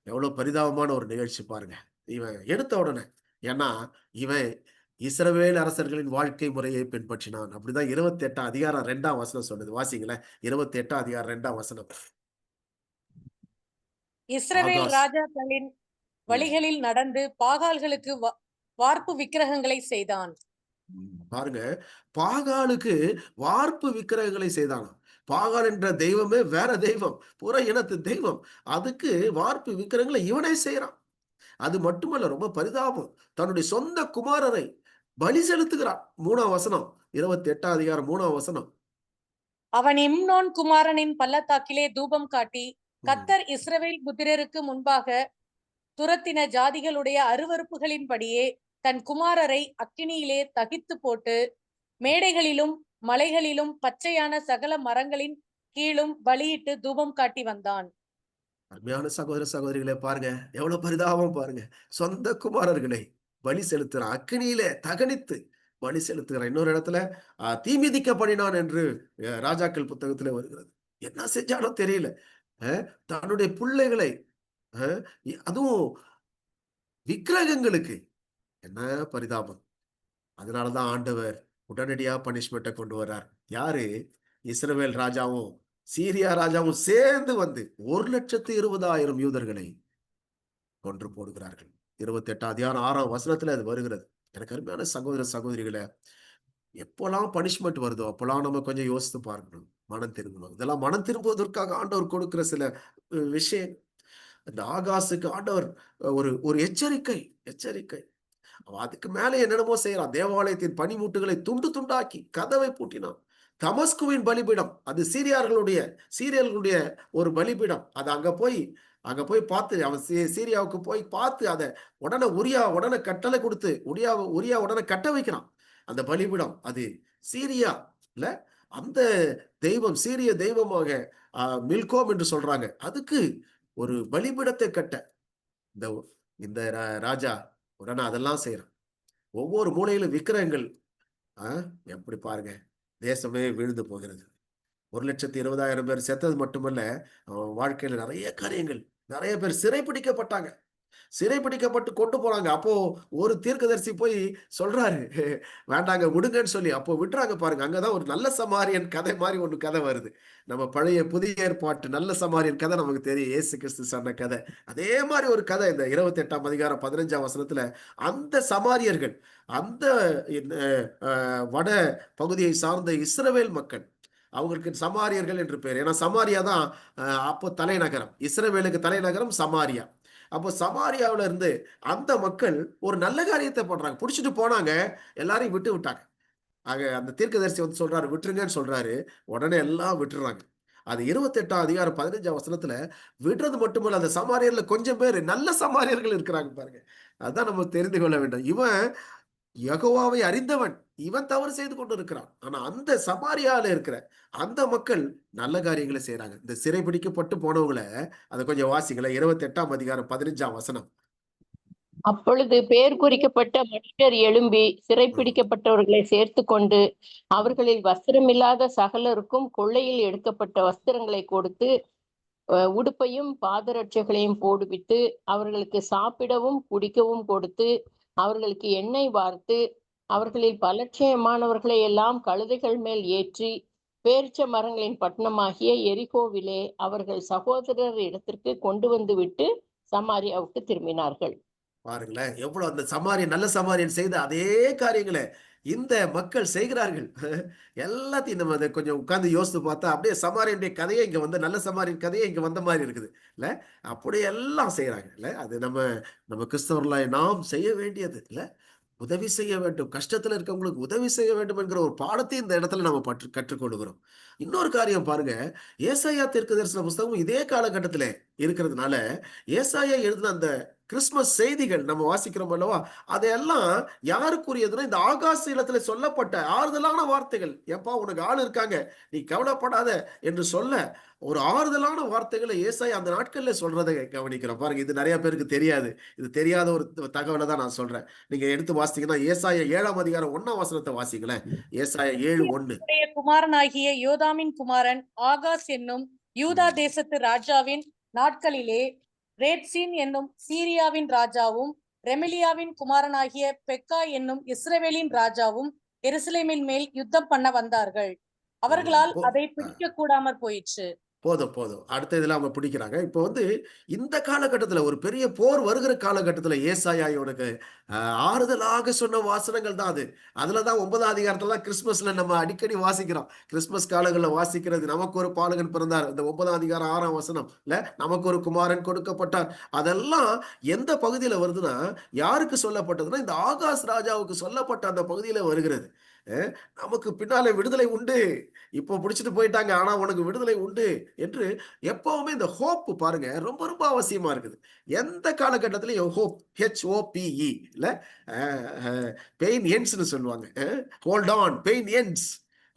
A: எவ்வளவு பரிதாபமான ஒரு நிகழ்ச்சி பாருங்க. இவன் எடுத்த உடனே, ஏன்னா இவன் இஸ்ரவேல் அரசர்களின் வாழ்க்கை முறையை பின்பற்றினான். அப்படிதான் 28 அதிகாரம் 2ஆம் வசனம் சொல்லுது. வாசிங்களேன், 28 அதிகாரம் 2ஆம் வசனம்.
B: இஸ்ரவேல்
A: ஆகாஸ்
B: ராஜாக்களின் வழிகளில் நடந்து பாகால்களுக்கு வார்ப்பு விக்கிரகங்களை செய்தான்.
A: பாருங்க, பாகாலுக்கு வார்ப்பு விக்கிரகங்களை செய்தானாம். பாகால் என்ற தெய்வமே வேற தெய்வம், புற இனத்து தெய்வம். அதுக்கு வார்ப்பு விக்கிரகங்களை இவனே செய்யறான். அது மட்டுமல்ல, ரொம்ப பரிதாபம், தன்னுடைய சொந்த குமாரரை பலி செலுத்துகிறான். 3ஆம் வசனம், 28 அதிகாரம் 3ஆம் வசனம்.
B: அவன் இம்னோன் குமாரனின் பள்ளத்தாக்கிலே தூபம் காட்டி, கர்த்தர் இஸ்ரவேல் புத்திரருக்கு முன்பாக துரத்தின ஜாதிகளுடைய அருவருப்புகளின்படியே தன் குமாரரை அக்கினியிலே தகித்து போட்டு, மேடைகளிலும் மலைகளிலும் பச்சையான சகல மரங்களின் கீழும் பலியிட்டு தூபம் காட்டி வந்தான்.
A: அருமையான சகோதர சகோதரிகளை பாருங்க, எவ்வளவு பரிதாபம் பாருங்க. சொந்த குமாரர்களை பலி செலுத்துகிறான், அக்கினியிலே தகனித்து பலி செலுத்துகிறான். இன்னொரு இடத்துல தீமிதிக்க பண்ணினான் என்று ராஜாக்கள் புத்தகத்துல வருகிறது. என்ன செஞ்சாலும் தெரியல. தன்னுடைய பிள்ளைகளை, அதுவும் விக்கிரகங்களுக்கு, என்ன பரிதாபம். அதனாலதான் ஆண்டவர் உடனடியா பனிஷ்மெண்ட்டை கொண்டு வர்றார். யாரு? இஸ்ரவேல் ராஜாவும் சீரியா ராஜாவும் சேர்ந்து வந்து 1,20,000 யூதர்களை கொன்று போடுகிறார்கள். 28 அதிகாரம் 6ஆம் வசனத்துல அது வருகிறது. எனக்கு அருமையான சகோதர சகோதரிகளை, எப்பெல்லாம் பனிஷ்மெண்ட் வருதோ அப்பெல்லாம் நம்ம கொஞ்சம் யோசித்து பார்க்கணும், மனம் திரும்பணும். இதெல்லாம் மனம் திரும்புவதற்காக ஆண்டவர் கொடுக்கிற சில விஷயம். இந்த ஆகாசுக்கு ஆண்டவர் ஒரு ஒரு எச்சரிக்கை எச்சரிக்கை. அதுக்கு மேலே என்னென்னமோ செய்யறான். தேவாலயத்தின் பனிமூட்டுகளை துண்டு துண்டாக்கி கதவை பூட்டினான். தமஸ்குவின் பலிபீடம், அது சீரியர்களுடைய ஒரு பலிபீடம். அது அங்க போய் பார்த்து, அவன் சீரியாவுக்கு போய் பார்த்து அதை உடனே கட்டளை கொடுத்து உரியா உடனே கட்ட வைக்கிறான். அந்த பலிபீடம் அது சீரியா இல்ல, அந்த தெய்வம் சீரிய தெய்வமாக மில்கோம் என்று சொல்றாங்க. அதுக்கு ஒரு பலிபீடத்தை கட்ட இந்த ராஜா உடனே அதெல்லாம் செய்யறான். ஒவ்வொரு மூலையிலும் விக்கிரகங்கள். எப்படி பாருங்க, தேசமே விழுந்து போகிறது. 1,20,000 பேர் செத்தது மட்டுமல்ல, அவன் வாழ்க்கையில நிறைய காரியங்கள், நிறைய பேர் சிறைப்பிடிக்கப்பட்டாங்க. சிறைப்பிடிக்கப்பட்டு கொண்டு போறாங்க. அப்போ ஒரு தீர்க்கதரிசி போய் சொல்றாரு, வேண்டாங்க விடுங்கன்னு சொல்லி. அப்போ விட்டுறாங்க பாருங்க. அங்கதான் ஒரு நல்ல சமாரியன் கதை மாதிரி ஒண்ணு கதை வருது. நம்ம பழைய புதிய ஏற்பாட்டு நல்ல சமாரியன் கதை நமக்கு தெரியும், இயேசு கிறிஸ்து சொன்ன கதை. அதே மாதிரி ஒரு கதை இந்த 28ஆம் அதிகாரம் 15ஆம் வசனத்துல, அந்த சமாரியர்கள், அந்த வட பகுதியை சார்ந்த இஸ்ரவேல் மக்கள், அவங்களுக்கு சமாரியர்கள் என்று பேர். ஏன்னா சமாரியா தான் அப்போ தலைநகரம், இஸ்ரவேலுக்கு தலைநகரம் சமாரியா. அப்போ சமாரியாவில இருந்து அந்த மக்கள் ஒரு நல்ல காரியத்தை பண்றாங்க, பிடிச்சிட்டு போனாங்க, எல்லாரையும் விட்டாங்க. ஆக அந்த தீர்க்கதரிசி வந்து சொல்றாரு விட்டுருங்கன்னு சொல்றாரு. உடனே எல்லாம் விட்டுறாங்க. அது 28ஆம் அதிகாரம் 15ஆம் வசனத்துல விடுறது மட்டுமல்ல, அந்த சமாரியர்ல கொஞ்சம் பேர் நல்ல சமாரியர்கள் இருக்கிறாங்க பாருங்க. அதான் நம்ம தெரிந்து கொள்ள வேண்டும். இவன் யெகோவாவை அறிந்தவன், இவன் தவறு செய்து கொண்டு இருக்கிறான். ஆனா அந்த சமாரியால இருக்கிற அந்த மக்கள் நல்ல காரியங்களை செய்யறாங்க. இந்த சிறைபிடிக்கப்பட்டு போனவங்களை அதை கொஞ்சம் வாசிங்களேன். 28ஆம் அதிகாரம் 15ஆம் வசனம்.
D: அப்பொழுது பேர் குறிக்கப்பட்ட மனுஷர் எழும்பி சிறைப்பிடிக்கப்பட்டவர்களை சேர்த்து கொண்டு அவர்களில் வஸ்திரமில்லாத சகலருக்கும் கொள்ளையில் எடுக்கப்பட்ட வஸ்திரங்களை கொடுத்து உடுப்பையும் பாதரட்சைகளையும் போடுவித்து அவர்களுக்கு சாப்பிடவும் குடிக்கவும் கொடுத்து அவர்களுக்கு எண்ணெய் வார்த்து அவர்களில் பலட்சயமானவர்களை எல்லாம் கழுதைகள் மேல் ஏற்றி பேரிச்ச மரங்களின் பட்டணமாகிய எரிகோவிலே அவர்கள் சகோதரர் இடத்திற்கு கொண்டு வந்து விட்டு சமாரியாவுக்கு திரும்பினார்கள்.
A: பாருங்களேன், எவ்வளவு அந்த சமாரியன், நல்ல சமாரியன் செய்த அதே காரியங்களை இந்த மக்கள் செய்கிறார்கள். எல்லாத்தையும் நம்ம அதை கொஞ்சம் உட்கார்ந்து யோசித்து பார்த்தா அப்படியே சமாரியனுடைய கதையே இங்க வந்து, நல்ல சமாரியன் கதையே இங்க வந்த மாதிரி இருக்குது இல்ல. அப்படியே எல்லாம் செய்யறாங்க இல்ல. அது நம்ம கிறிஸ்தவர்களாய் நாம் செய்ய வேண்டியது இல்ல. உதவி செய்ய வேண்டும், கஷ்டத்துல இருக்கவங்களுக்கு உதவி செய்ய வேண்டும் என்கிற ஒரு பாடத்தை இந்த இடத்துல நம்ம கற்றுக்கொள்கிறோம். இன்னொரு காரியம் பாருங்க, ஏசாயா தீர்க்கதரிசன புஸ்தகம் இதே காலகட்டத்துல இருக்கிறதுனால ஏசாயா எழுதின அந்த கிறிஸ்துமஸ் செய்திகள் நம்ம வாசிக்கிறோம் அல்லவா, அதையெல்லாம் யாருக்குரியதுன்னா இந்த ஆகாச இடத்துல சொல்லப்பட்ட ஆறுதலான வார்த்தைகள். எப்பா உனக்கு ஆள் இருக்காங்க, நீ கவலைப்படாத என்று சொல்ல ஒரு ஆறுதலான வார்த்தைகளை ஏசாயா அந்த நாட்கள்ல சொல்றதை கவனிக்கிறோம். பாருங்க, இது நிறைய பேருக்கு தெரியாது. இது தெரியாத ஒரு தகவலை தான் நான் சொல்றேன். நீங்க எடுத்து வாசித்தீங்கன்னா ஏசாயா 7ஆம் அதிகாரம் 1ஆம் வசனத்தை வாசிங்களேன். ஏசாயா 7:1.
B: குமாரனாகிய யோதாமின் குமாரன் ஆகாஸ் என்னும் யூதா தேசத்து ராஜாவின் நாட்களிலே ரேட்சீன் என்னும் சீரியாவின் ராஜாவும் ரெமிலியாவின் குமாரனாகிய பெக்கா என்னும் இஸ்ரவேலின் ராஜாவும் எருசலேமின் மேல் யுத்தம் பண்ண வந்தார்கள். அவர்களால் அதை பிடிக்க கூடாமற் போயிற்று.
A: போதும். அடுத்த இதுல அவங்க பிடிக்கிறாங்க. இப்போ வந்து இந்த காலகட்டத்துல ஒரு பெரிய போர் வருகிற காலகட்டத்துல ஏசாயா இவனுக்கு ஆறுதலாக சொன்ன வாசனங்கள் தான் அது. அதுலதான் 9ஆம் அதிகாரத்துல கிறிஸ்துமஸ்ல நம்ம அடிக்கடி வாசிக்கிறோம். கிறிஸ்துமஸ் காலங்களில் வாசிக்கிறது, நமக்கு ஒரு பாலகன் பிறந்தார், இந்த 9ஆம் அதிகாரம் 6ஆம் வசனம் இல்ல, நமக்கு ஒரு குமாரன் கொடுக்கப்பட்டார். அதெல்லாம் எந்த பகுதியில வருதுன்னா, யாருக்கு சொல்லப்பட்டதுன்னா இந்த ஆகாஸ் ராஜாவுக்கு சொல்லப்பட்ட அந்த பகுதியில வருகிறது. நமக்கு பின்னாலே விடுதலை உண்டு, இப்போ பிடிச்சிட்டு போயிட்டாங்க, ஆனா உனக்கு விடுதலை உண்டு என்று எப்பவுமே இந்த ஹோப் பாருங்க ரொம்ப ரொம்ப அவசியமா இருக்குது. எந்த காலகட்டத்திலையும் ஹோப், HOPE இல்ல, பெயின் எண்ட்ஸ்னு சொல்லுவாங்க. Hold on pain ends,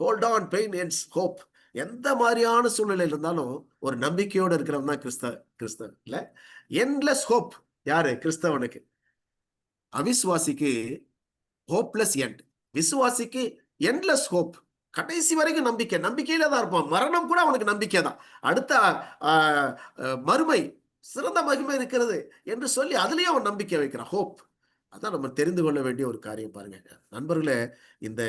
A: hold on pain ends, hope. எந்த மாதிரியான சூழ்நிலை இருந்தாலும் ஒரு நம்பிக்கையோடு இருக்கிறவன் தான் கிறிஸ்தவன் இல்ல. என்லெஸ் ஹோப் யாரு? கிறிஸ்தவனுக்கு. அவிசுவாசிக்கு ஹோப்லெஸ் எண்ட், விசுவாசிக்கு என்லெஸ் ஹோப். கடைசி வரைக்கும் நம்பிக்கையில தான் இருப்பான். மரணம் கூட அவனுக்கு நம்பிக்கை தான். அடுத்த மறுமை, சிறந்த மகிமை இருக்கிறது என்று சொல்லி அதுலயும் அவன் நம்பிக்கை வைக்கிறான். ஹோப். அதான் நம்ம தெரிந்து கொள்ள வேண்டிய ஒரு காரியம். பாருங்க நண்பர்களே, இந்த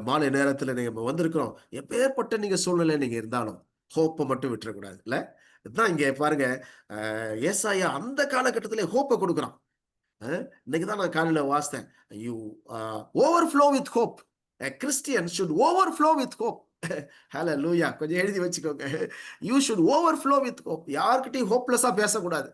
A: மாலை நேரத்துல நம்ம வந்திருக்கிறோம். எப்பேற்பட்ட நீங்க சூழ்நிலை நீங்க இருந்தாலும் ஹோப்பை மட்டும் விட்டுறக்கூடாது இல்ல. இதுதான் இங்க பாருங்க, ஏசாயா அந்த காலகட்டத்திலே ஹோப்பை கொடுக்குறான். இன்னைக்குதான் நான் காலையில வாசித்தேன், you overflow with hope. A Christian should overflow with hope. Hallelujah. கொஞ்சம் எழுதி வச்சுக்கோங்க. You should overflow with hope. யார்கிட்டையும் ஹோப்லெஸ்ஸா பேசக்கூடாது.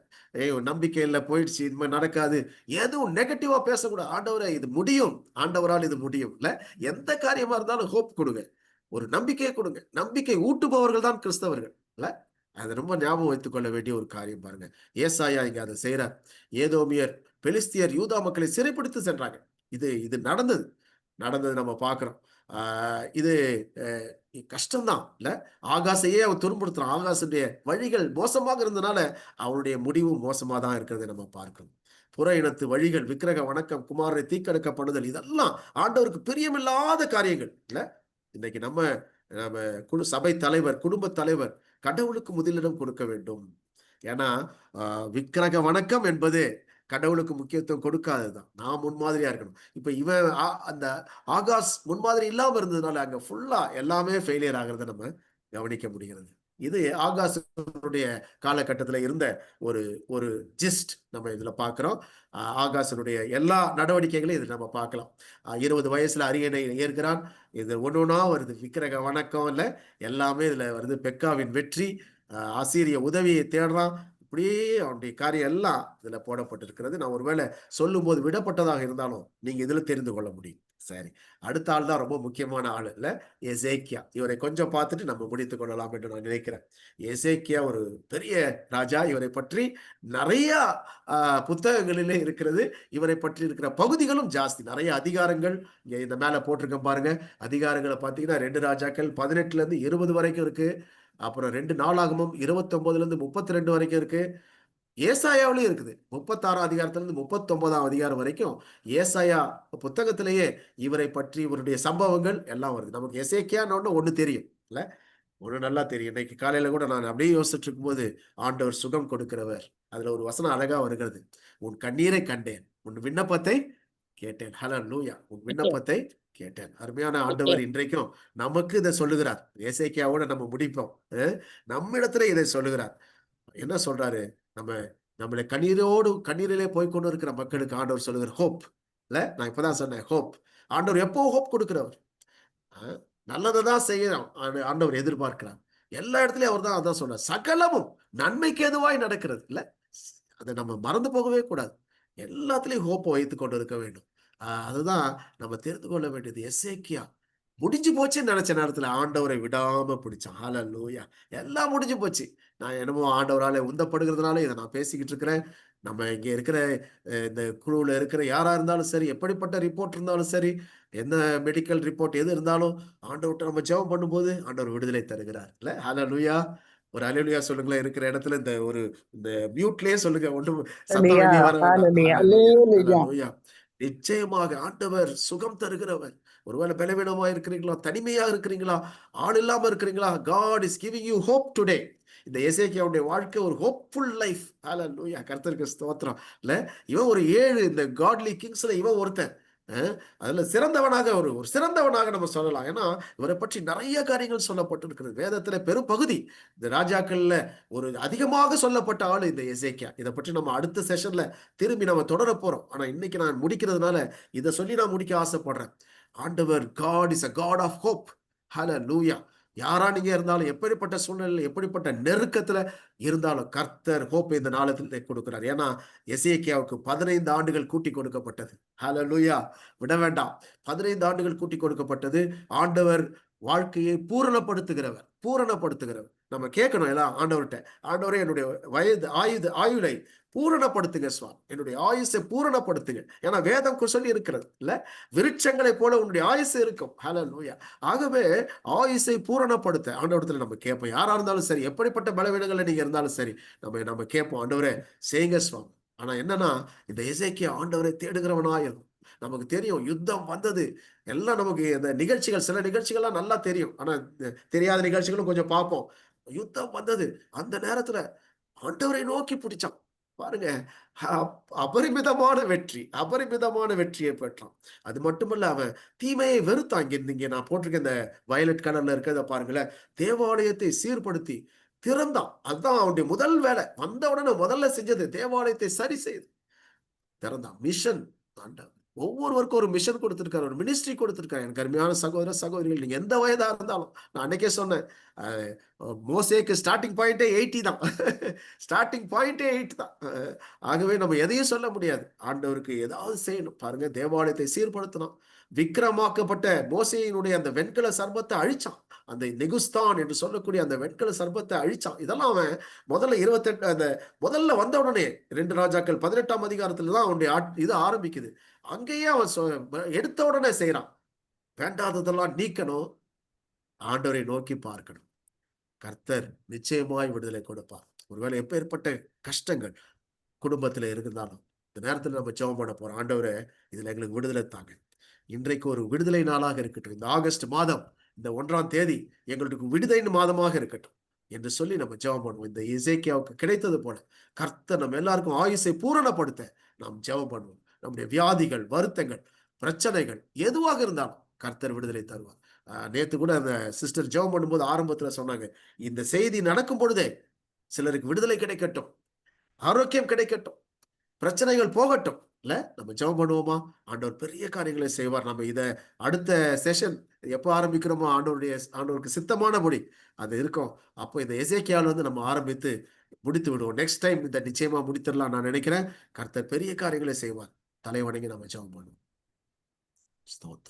A: நம்பிக்கையில போயிடுச்சு, இது மாதிரி நடக்காது, எதுவும் நெகட்டிவா பேசக்கூடாது. ஆண்டவரே இது முடியும், ஆண்டவரால் இது முடியும் இல்ல. எந்த காரியமா இருந்தாலும் ஹோப் கொடுங்க, ஒரு நம்பிக்கையை கொடுங்க. நம்பிக்கை ஊட்டுபவர்கள் தான் கிறிஸ்தவர்கள் இல்ல. அதை ரொம்ப ஞாபகம் வைத்துக் கொள்ள வேண்டிய ஒரு காரியம். பாருங்க, ஏசாயா இங்க அதை செய்யறார். ஏதோமியர், பெலிஸ்தியர் யூதா மக்களை சிறைப்பிடித்து சென்றாங்க. இது நடந்தது நம்ம பார்க்கிறோம். இது கஷ்டம்தான் இல்ல. ஆகாசையே அவன் துன்புறுத்துறான். ஆகாசுடைய வழிகள் மோசமாக இருந்தனால அவனுடைய முடிவு மோசமா தான் இருக்கிறதை நம்ம பார்க்கிறோம். புற இனத்து வழிகள், விக்கிரக வணக்கம், குமாரனை தீக்கெடுக்கப்படுதல், இதெல்லாம் ஆண்டவருக்கு பிரியமில்லாத காரியங்கள் இல்ல. இன்னைக்கு நம்ம சபை தலைவர், குடும்ப தலைவர் கடவுளுக்கு முதலிடம் கொடுக்க வேண்டும். ஏன்னா விக்கிரக வணக்கம் என்பது கடவுளுக்கு முக்கியத்துவம் கொடுக்காததுதான். நான் முன்மாதிரியா இருக்கணும். இப்ப இவன் அந்த ஆகாஸ் முன்மாதிரி இல்லாம இருந்ததுனால அங்க ஃபுல்லா எல்லாமே ஃபெயிலியர் ஆகிறத நம்ம கவனிக்க முடிகிறது. இது ஆகாசனுடைய காலகட்டத்துல இருந்த ஒரு ஜிஸ்ட் நம்ம இதுல பாக்குறோம். ஆகாசனுடைய எல்லா நடவடிக்கைகளையும் இது நம்ம பார்க்கலாம். 20 வயசுல அரியணை ஏற்கிறான். இது ஒன்னொன்னா வருது. விக்கிரக வணக்கம் இல்ல, எல்லாமே இதுல வருது. பெக்காவின் வெற்றி, அசீரிய உதவியை தேடுறான். அப்படியே அவனுடைய காரியம் எல்லாம் இதுல போடப்பட்டிருக்கிறது. நான் ஒருவேளை சொல்லும் போது விடப்பட்டதாக இருந்தாலும் நீங்க இதுல தெரிந்து கொள்ள முடியும். சரி, அடுத்த ஆள் தான் ரொம்ப முக்கியமான ஆள் இல்ல, எசேக்கியா. இவரை கொஞ்சம் பார்த்துட்டு நம்ம முடித்துக் கொள்ளலாம் என்று நான் நினைக்கிறேன். எசேக்கியா ஒரு பெரிய ராஜா. இவரை பற்றி நிறைய புத்தகங்களிலே இருக்கிறது. இவரை பற்றி இருக்கிற பகுதிகளும் ஜாஸ்தி, நிறைய அதிகாரங்கள் இங்க இந்த மேல போட்டிருக்கேன் பாருங்க. அதிகாரங்களை பார்த்தீங்கன்னா 2 ராஜாக்கள் 18ல இருந்து 20 வரைக்கும் இருக்கு. அப்புறம் 2 நாளாகமும் 29ல இருந்து 32 வரைக்கும் இருக்கு. ஏசாயாவிலையும் இருக்குது. 36ஆம் அதிகாரத்திலிருந்து 39ஆம் அதிகாரம் வரைக்கும் ஏசாயா புத்தகத்திலேயே இவரை பற்றி, இவருடைய சம்பவங்கள் எல்லாம் வருது. நமக்கு எசேக்கியான்னு ஒண்ணு தெரியும் இல்ல, ஒண்ணு நல்லா தெரியும். இன்னைக்கு காலையில கூட நான் அப்படியே யோசிச்சுட்டு இருக்கும்போது, ஆண்டவர் சுகம் கொடுக்கிறவர், அதுல ஒரு வசனம் அழகா வருகிறது. உன் கண்ணீரை கண்டேன், உன் விண்ணப்பத்தை கேட்டேன். ஹல்லேலூயா. உன் விண்ணப்பத்தை கேட்டேன். அருமையான ஆண்டவர்
D: கேட்டேன்.
A: இன்றைக்கும் நமக்கு இதை சொல்லுகிறார். எசேக்கியாவோட நம்ம முடிப்போம். நம்மிடத்துல இதை சொல்லுகிறார். என்ன சொல்றாரு? நம்மளை கண்ணீரிலே போய் கொண்டு இருக்கிற மக்களுக்கு ஆண்டவர் சொல்லுகிற ஹோப் இல்ல, நான் இப்பதான் சொன்னேன் ஹோப். ஆண்டவர் எப்போ ஹோப் கொடுக்கிறவர். நல்லதை தான் செய்யணும் ஆண்டவர் எதிர்பார்க்கிறார். எல்லா இடத்துலயும் அவர் தான் அதான் சொல்றார். சகலமும் நன்மைக்கு எதுவாய் நடக்கிறது இல்ல, அதை நம்ம மறந்து போகவே கூடாது. எல்லாத்துலயும் ஹோப்பை வைத்து கொண்டு இருக்க வேண்டும். அதுதான் நம்ம தெரிந்து கொள்ள வேண்டியது. எசேக்கியா முடிஞ்சு போச்சுன்னு நினைச்ச நேரத்துல ஆண்டவரை விடாம பிடிச்சான். ஹல்லேலூயா. எல்லாம் முடிஞ்சு போச்சு. நான் என்னமோ ஆண்டவரால உந்தப்படுகிறதுனால இதை நான் பேசிக்கிட்டு இருக்கிறேன். நம்ம இங்க இருக்கிற இந்த குழுவில் இருக்கிற யாரா இருந்தாலும் சரி, எப்படிப்பட்ட ரிப்போர்ட் இருந்தாலும் சரி, என்ன மெடிக்கல் ரிப்போர்ட் எது இருந்தாலும் ஆண்டவர்கிட்ட நம்ம ஜெபம் பண்ணும்போது ஆண்டவர் விடுதலை தருகிறார் இல்ல. ஹல்லேலூயா. ஒரு ஹல்லேலூயா சொல்லுங்களேன். இருக்கிற இடத்துல இந்த மியூட்லயே சொல்லுங்க. ஒன்றும் சத்தம் வெளியே வர வேண்டாம். ஹல்லேலூயா. நிச்சயமாக ஆண்டவர் சுகம் தருகிறவர். ஒருவேளை பலவீனமா இருக்கிறீங்களா, தனிமையா இருக்கிறீங்களா, ஆள் இல்லாம இருக்கிறீங்களா, God is giving you hope today. இந்த எசேக்கியாவுடைய வாழ்க்கை ஒரு ஹோப்ஃபுல் லைஃப். ஹல்லேலூயா. கர்த்தருக்கு ஸ்தோத்திரம் இல்ல. இவன் ஒரு 7 இந்த காட்லி கிங்ஸ்ல இவன் ஒருத்தன். அதுல சிறந்தவனாக ஒரு சிறந்தவனாக நம்ம சொல்லலாம். ஏன்னா இவரை பற்றி நிறைய காரியங்கள் சொல்லப்பட்டிருக்கிறது வேதத்துல. பெரும்பகுதி இந்த ராஜாக்கள்ல ஒரு அதிகமாக சொல்லப்பட்ட ஆளு இந்த எசேக்கியா. இதை பற்றி நம்ம அடுத்த செஷன்ல திரும்பி நம்ம தொடர போறோம். ஆனா இன்னைக்கு நான் முடிக்கிறதுனால இதை சொல்லி நான் முடிக்க ஆசைப்படுறேன். ஆண்டவர் God is a God of hope. ஹல்லேலூயா. யாரா நீங்க இருந்தாலும், எப்படிப்பட்ட சூழ்நிலை, எப்படிப்பட்ட நெருக்கத்துல இருந்தாலும் கர்த்தர் ஹோப் இந்த நாளத்தில் கொடுக்கிறார். ஏன்னா எசேக்கியாவுக்கு 15 ஆண்டுகள் கூட்டி கொடுக்கப்பட்டது. ஹல்லேலூயா. விட வேண்டாம். 15 ஆண்டுகள் கூட்டி கொடுக்கப்பட்டது. ஆண்டவர் வாழ்க்கையை பூரணப்படுத்துகிறவர். நம்ம கேட்கணும் எல்லாம் ஆண்டவர்கிட்ட. ஆண்டவரே, என்னுடைய ஆயுளை பூரணப்படுத்துங்க சுவாமி. என்னுடைய ஆயுசை பூரணப்படுத்துங்க. ஏன்னா வேதம் சொல்லி இருக்கிறது இல்ல, விருட்சங்களை போல உன்னுடைய ஆயுசு இருக்கும். ஹல்லேலூயா. ஆகவே ஆயுசை பூரணப்படுத்த ஆண்டவரத்துல நம்ம கேட்போம். யாரா இருந்தாலும் சரி, எப்படிப்பட்ட பலவீனங்கள்ல நீங்க இருந்தாலும் சரி, நம்ம கேட்போம், ஆண்டவரே செய்யுங்க சுவாமி. ஆனா என்னன்னா இந்த எசேக்கியா ஆண்டவரை தேடுகிறவனாயும். நமக்கு தெரியும் யுத்தம் வந்தது எல்லாம். நமக்கு இந்த நிகழ்ச்சிகள், சில நிகழ்ச்சிகள்லாம் நல்லா தெரியும். ஆனா தெரியாத நிகழ்ச்சிகளும் கொஞ்சம் பார்ப்போம். யுத்தம் வந்தது. அந்த நேரத்துல ஆண்டவரை நோக்கி பிடிச்சான். பாருங்க, அபரிமிதமான வெற்றியை பெற்றான். அது மட்டுமல்ல, அவன் தீமையை வெறுத்தான். இங்க நான் போட்டிருக்கேன், இந்த வயலட் கலர்ல இருக்கிறத பாருங்களேன். தேவாலயத்தை சீர்படுத்தி திறந்தான். அதுதான் அவனுடைய முதல் வேலை. வந்த உடனே முதல்ல செஞ்சது தேவாலயத்தை சரி செய்து திறந்தான். மிஷன். ஒவ்வொருவருக்கும் ஒரு மிஷன் கொடுத்திருக்காரு, ஒரு மினிஸ்ட்ரி கொடுத்திருக்காரு. எனக்கு அருமையான சகோதர சகோதரிகள், நீங்க எந்த வயதா இருந்தாலும், நான் அன்னைக்கே சொன்னேன், மோசேக்கு ஸ்டார்டிங் பாயிண்டே 80 தான். ஸ்டார்டிங் பாயிண்டே 8 தான். ஆகவே நம்ம எதையும் சொல்ல முடியாது. ஆண்டவருக்கு ஏதாவது செய்யணும். பாருங்க, தேவாலயத்தை சீர்படுத்தணும். விக்கிரமாக்கப்பட்ட மோசேயினுடைய அந்த வெண்கல சர்பத்தை அழிச்சான். அந்த நெகுஸ்தான் என்று சொல்லக்கூடிய அந்த வெண்கல சர்பத்தை அழிச்சான். இதெல்லாம் அவன் முதல்ல 28 அந்த முதல்ல வந்த உடனே 2 ராஜாக்கள் 18ஆம் அதிகாரத்துல தான் அவனுடைய இது ஆரம்பிக்குது. அங்கேயே அவன் எடுத்த உடனே செய்யறான். வேண்டாததெல்லாம் நீக்கணும், ஆண்டவரை நோக்கி பார்க்கணும். கர்த்தர் நிச்சயமாய் விடுதலை கொடுப்பார். ஒருவேளை எப்பேற்பட்ட கஷ்டங்கள் குடும்பத்துல இருந்தாலும் இந்த நேரத்துல நம்ம ஜெபம் பண்ண போறோம். ஆண்டவரே, இதுல எங்களுக்கு விடுதலை தாங்க. இன்றைக்கு ஒரு விடுதலை நாளாக இருக்கட்டும். இந்த ஆகஸ்ட் மாதம் இந்த 1ஆம் தேதி எங்களுக்கு விடுதலை மாதமாக இருக்கட்டும் என்று சொல்லி நம்ம ஜெபம் பண்ணுவோம். இந்த எசேக்கியாவுக்கு கிடைத்தது போல கர்த்தர் நம்ம எல்லாருக்கும் ஆயுசை பூரணப்படுத்த நாம் ஜெபம் பண்ணுவோம். நம்முடைய வியாதிகள், வருத்தங்கள், பிரச்சனைகள் எதுவாக இருந்தாலும் கர்த்தர் விடுதலை தருவார். நேத்து கூட அந்த சிஸ்டர் ஜெபம் பண்ணும்போது ஆரம்பத்துல சொன்னாங்க, இந்த செய்தி நடக்கும் பொழுதே சிலருக்கு விடுதலை கிடைக்கட்டும், ஆரோக்கியம் கிடைக்கட்டும், பிரச்சனைகள் போகட்டும். இல்ல, நம்ம ஜெபம் பண்ணுவோமா? ஆண்டவர் பெரிய காரியங்களை செய்வார். நம்ம இதை அடுத்த செஷன் எப்போ ஆரம்பிக்கிறோமோ, ஆண்டவருக்கு சித்தமானபடி அது இருக்கும். அப்போ இந்த எசேக்கியால நம்ம ஆரம்பித்து முடித்து விடுவோம். நெக்ஸ்ட் டைம் இதை நிச்சயமா முடித்திடலாம் நான் நினைக்கிறேன். கர்த்தர் பெரிய காரியங்களை செய்வார். தலைவணங்கி நம்ம ஜெபம் பண்ணுவோம். ஸ்தோத்திரம்.